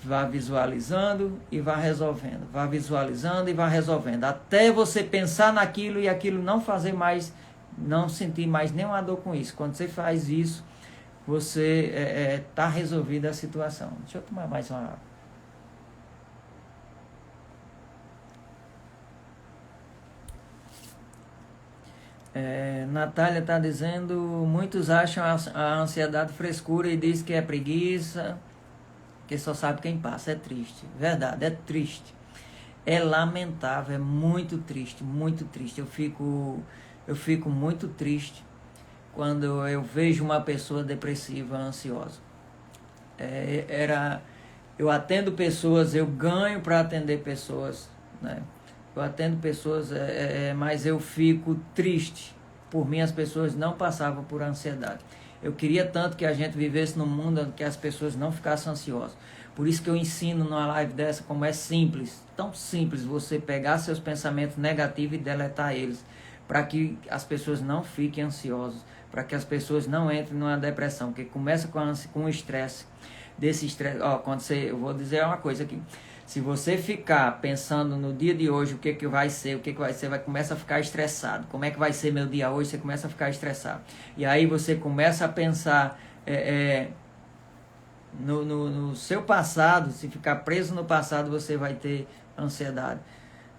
Vá visualizando e vá resolvendo. Vá visualizando e vá resolvendo. Até você pensar naquilo e aquilo não fazer mais, não sentir mais nenhuma dor com isso. Quando você faz isso, você está resolvida a situação. Deixa eu tomar mais uma água. Natália está dizendo, muitos acham a ansiedade frescura e diz que é preguiça, que só sabe quem passa. É triste, verdade, é triste, é lamentável, é muito triste, muito triste. Eu fico muito triste quando eu vejo uma pessoa depressiva, ansiosa. Eu atendo pessoas, eu ganho para atender pessoas, né? Eu atendo pessoas, mas eu fico triste. Por mim, as pessoas não passavam por ansiedade. Eu queria tanto que a gente vivesse num mundo que as pessoas não ficassem ansiosas. Por isso que eu ensino numa live dessa como é simples, tão simples você pegar seus pensamentos negativos e deletar eles, para que as pessoas não fiquem ansiosas, para que as pessoas não entrem numa depressão, porque começa com o estresse. Desse estresse, eu vou dizer uma coisa aqui. Se você ficar pensando no dia de hoje, o que que vai ser, vai começa a ficar estressado. Como é que vai ser meu dia hoje? Você começa a ficar estressado. E aí você começa a pensar no seu passado. Se ficar preso no passado, você vai ter ansiedade,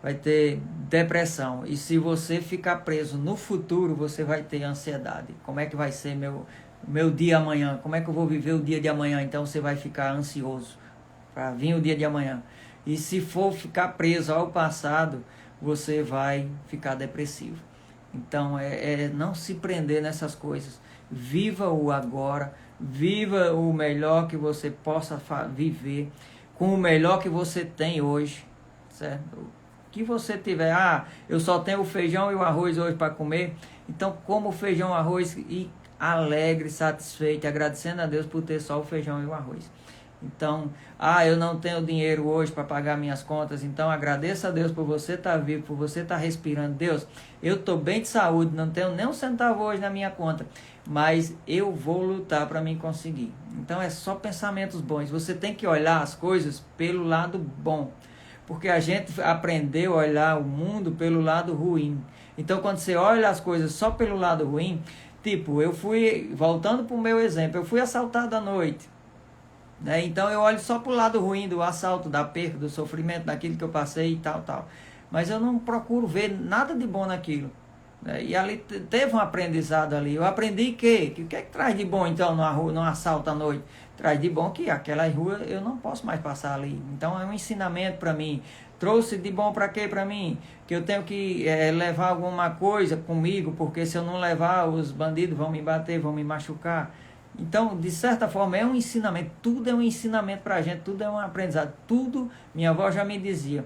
vai ter depressão. E se você ficar preso no futuro, você vai ter ansiedade. Como é que vai ser meu dia amanhã? Como é que eu vou viver o dia de amanhã? Então você vai ficar ansioso para vir o dia de amanhã. E se for ficar preso ao passado, você vai ficar depressivo. Então não se prender nessas coisas. Viva o agora, viva o melhor que você possa viver, com o melhor que você tem hoje, certo? O que você tiver, eu só tenho o feijão e o arroz hoje para comer, então coma o feijão e o arroz e alegre, satisfeito, agradecendo a Deus por ter só o feijão e o arroz. Então, eu não tenho dinheiro hoje para pagar minhas contas, então agradeça a Deus por você estar vivo, por você estar respirando. Deus, eu estou bem de saúde, não tenho nem um centavo hoje na minha conta, mas eu vou lutar para mim conseguir. Então é só pensamentos bons. Você tem que olhar as coisas pelo lado bom, porque a gente aprendeu a olhar o mundo pelo lado ruim. Então quando você olha as coisas só pelo lado ruim, tipo, voltando para o meu exemplo, eu fui assaltado à noite. Então eu olho só para o lado ruim do assalto, da perda, do sofrimento, daquilo que eu passei e tal. Mas eu não procuro ver nada de bom naquilo. E ali teve um aprendizado ali. Eu aprendi que o que é que traz de bom então no assalto à noite? Traz de bom que aquela rua eu não posso mais passar ali. Então é um ensinamento para mim. Trouxe de bom para quê para mim? Que eu tenho que levar alguma coisa comigo, porque se eu não levar, os bandidos vão me bater, vão me machucar. Então, de certa forma, é um ensinamento. Tudo é um ensinamento para a gente, tudo é um aprendizado. Tudo, minha avó já me dizia,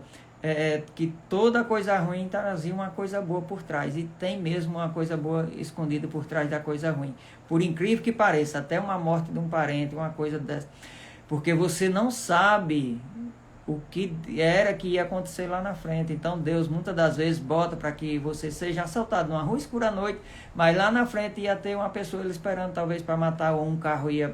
que toda coisa ruim trazia uma coisa boa por trás. E tem mesmo uma coisa boa escondida por trás da coisa ruim. Por incrível que pareça, até uma morte de um parente, uma coisa dessa. Porque você não sabe o que era que ia acontecer lá na frente. Então Deus muitas das vezes bota para que você seja assaltado numa rua escura à noite, mas lá na frente ia ter uma pessoa esperando talvez para matar, ou um carro ia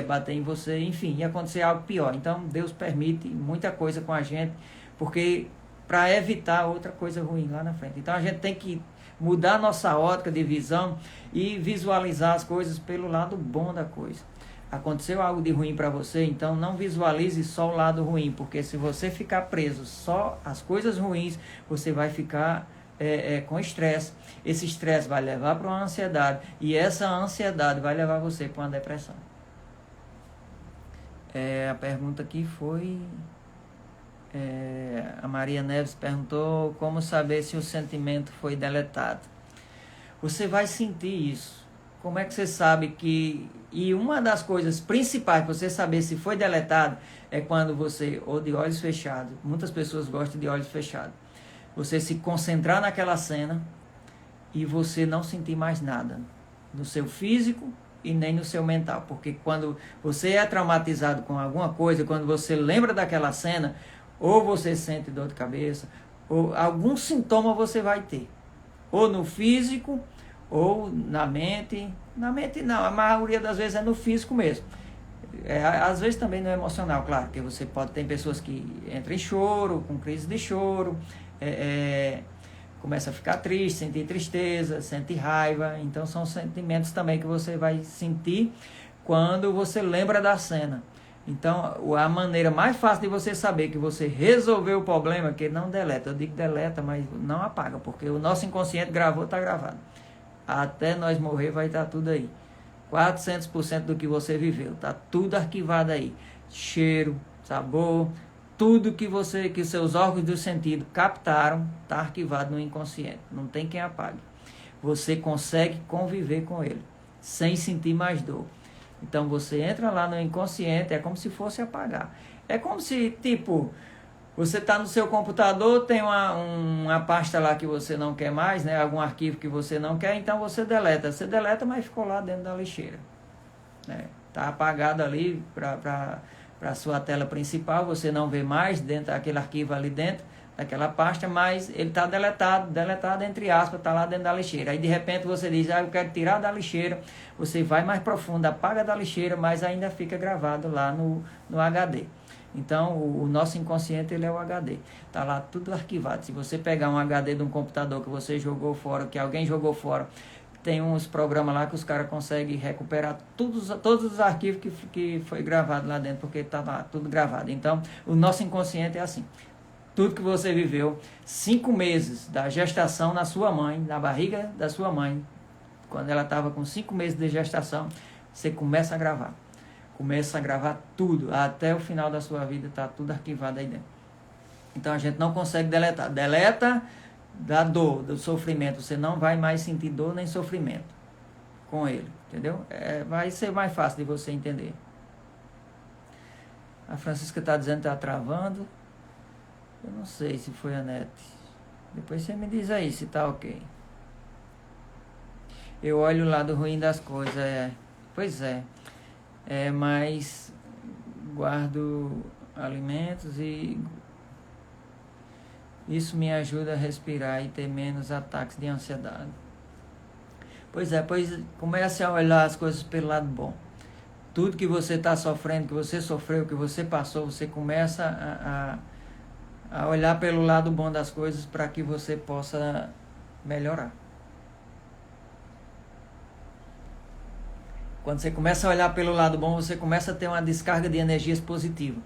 bater em você, enfim, ia acontecer algo pior. Então Deus permite muita coisa com a gente, porque para evitar outra coisa ruim lá na frente. Então a gente tem que mudar nossa ótica de visão e visualizar as coisas pelo lado bom da coisa. Aconteceu algo de ruim para você, então não visualize só o lado ruim, porque se você ficar preso só às coisas ruins, você vai ficar com estresse. Esse estresse vai levar para uma ansiedade, e essa ansiedade vai levar você para uma depressão. A pergunta aqui foi... a Maria Neves perguntou como saber se o sentimento foi deletado. Você vai sentir isso. Como é que você sabe que... E uma das coisas principais para você saber se foi deletado é quando você, ou de olhos fechados, muitas pessoas gostam de olhos fechados, você se concentrar naquela cena e você não sentir mais nada no seu físico e nem no seu mental. Porque quando você é traumatizado com alguma coisa, quando você lembra daquela cena, ou você sente dor de cabeça, ou algum sintoma você vai ter, ou no físico, ou na mente. Na mente não, a maioria das vezes é no físico mesmo. Às vezes também no emocional, claro, porque você pode ter pessoas que entram em choro, com crise de choro, começa a ficar triste, sentir tristeza, sentir raiva. Então são sentimentos também que você vai sentir quando você lembra da cena. Então a maneira mais fácil de você saber que você resolveu o problema, que não deleta, eu digo deleta, mas não apaga, porque o nosso inconsciente gravou, está gravado. Até nós morrer vai estar tudo aí. 400% do que você viveu, está tudo arquivado aí. Cheiro, sabor, tudo que seus órgãos do sentido captaram, está arquivado no inconsciente. Não tem quem apague. Você consegue conviver com ele, sem sentir mais dor. Então você entra lá no inconsciente, é como se fosse apagar. É como se, tipo... Você está no seu computador, tem uma pasta lá que você não quer mais, né? Algum arquivo que você não quer, então você deleta. Você deleta, mas ficou lá dentro da lixeira. Está apagado ali para a sua tela principal, você não vê mais dentro aquele arquivo ali dentro, daquela pasta, mas ele está deletado entre aspas, está lá dentro da lixeira. Aí de repente você diz, eu quero tirar da lixeira, você vai mais profundo, apaga da lixeira, mas ainda fica gravado lá no HD. Então o nosso inconsciente ele é o HD, está lá tudo arquivado. Se você pegar um HD de um computador que você jogou fora, que alguém jogou fora, tem uns programas lá que os caras conseguem recuperar todos os arquivos que foi gravado lá dentro, porque está lá tudo gravado. Então o nosso inconsciente é assim. Tudo que você viveu, 5 meses da gestação na sua mãe, na barriga da sua mãe, quando ela estava com 5 meses de gestação, você começa a gravar. Começa a gravar tudo, até o final da sua vida, está tudo arquivado aí dentro. Então a gente não consegue deletar. Deleta da dor, do sofrimento. Você não vai mais sentir dor nem sofrimento com ele, entendeu? Vai ser mais fácil de você entender. A Francisca está dizendo que está travando. Eu não sei se foi a net. Depois você me diz aí se tá ok. Eu olho o lado ruim das coisas. Pois é. Mas guardo alimentos e isso me ajuda a respirar e ter menos ataques de ansiedade. Pois comece a olhar as coisas pelo lado bom. Tudo que você está sofrendo, que você sofreu, que você passou, você começa a olhar pelo lado bom das coisas para que você possa melhorar. Quando você começa a olhar pelo lado bom, você começa a ter uma descarga de energias positivas.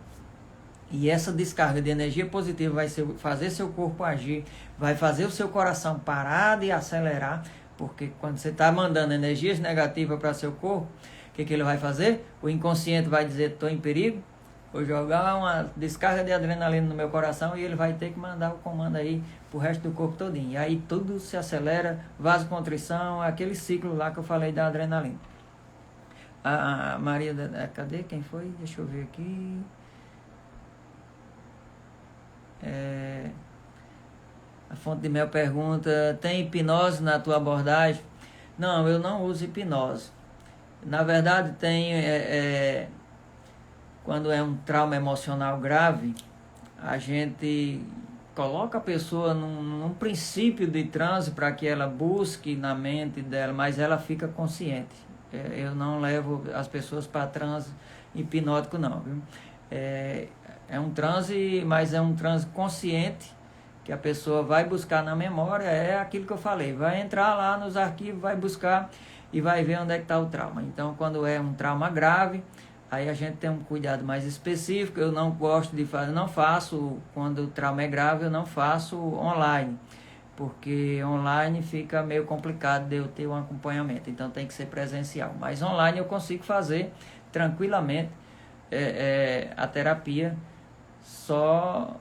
E essa descarga de energia positiva vai fazer seu corpo agir, vai fazer o seu coração parar de acelerar, porque quando você está mandando energias negativas para seu corpo, o que ele vai fazer? O inconsciente vai dizer, estou em perigo, vou jogar uma descarga de adrenalina no meu coração e ele vai ter que mandar o comando aí pro resto do corpo todinho. E aí tudo se acelera, vasoconstrição, aquele ciclo lá que eu falei da adrenalina. A Maria, cadê? Quem foi? Deixa eu ver aqui. A Fonte de Mel pergunta, tem hipnose na tua abordagem? Não, eu não uso hipnose. Na verdade tem... Quando é um trauma emocional grave, a gente coloca a pessoa num princípio de transe para que ela busque na mente dela, mas ela fica consciente. Eu não levo as pessoas para transe hipnótico não, viu? É um transe, mas é um transe consciente, que a pessoa vai buscar na memória, é aquilo que eu falei, vai entrar lá nos arquivos, vai buscar e vai ver onde é que está o trauma. Então quando é um trauma grave, aí a gente tem um cuidado mais específico. Eu não gosto de fazer, não faço, quando o trauma é grave, eu não faço online, porque online fica meio complicado de eu ter um acompanhamento, então tem que ser presencial. Mas online eu consigo fazer tranquilamente a terapia, só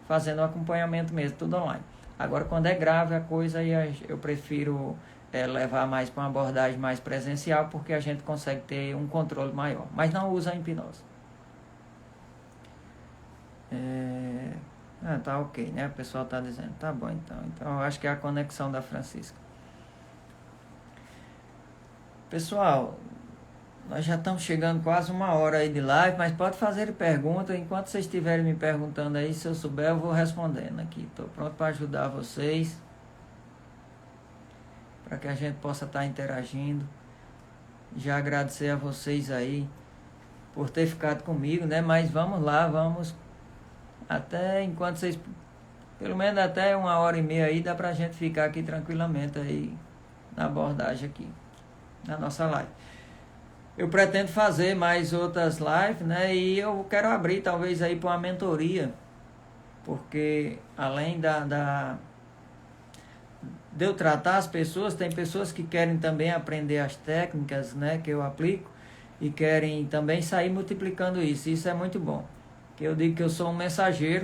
fazendo o acompanhamento mesmo, tudo online. Agora quando é grave a coisa, aí eu prefiro... levar mais para uma abordagem mais presencial, porque a gente consegue ter um controle maior, mas não usa a hipnose. Tá ok, né? O pessoal tá dizendo, tá bom então eu acho que é a conexão da Francisca. Pessoal, nós já estamos chegando quase 1 hora aí de live, mas pode fazer pergunta, enquanto vocês estiverem me perguntando aí, se eu souber eu vou respondendo aqui, estou pronto para ajudar vocês, para que a gente possa estar interagindo. Já agradecer a vocês aí por ter ficado comigo, né? Mas vamos lá, vamos até enquanto vocês, pelo menos até 1h30 aí, dá pra gente ficar aqui tranquilamente aí na abordagem aqui, na nossa live. Eu pretendo fazer mais outras lives, né? E eu quero abrir talvez aí para uma mentoria, porque além de eu tratar as pessoas, tem pessoas que querem também aprender as técnicas, né, que eu aplico, e querem também sair multiplicando isso. Isso é muito bom. Que eu digo que eu sou um mensageiro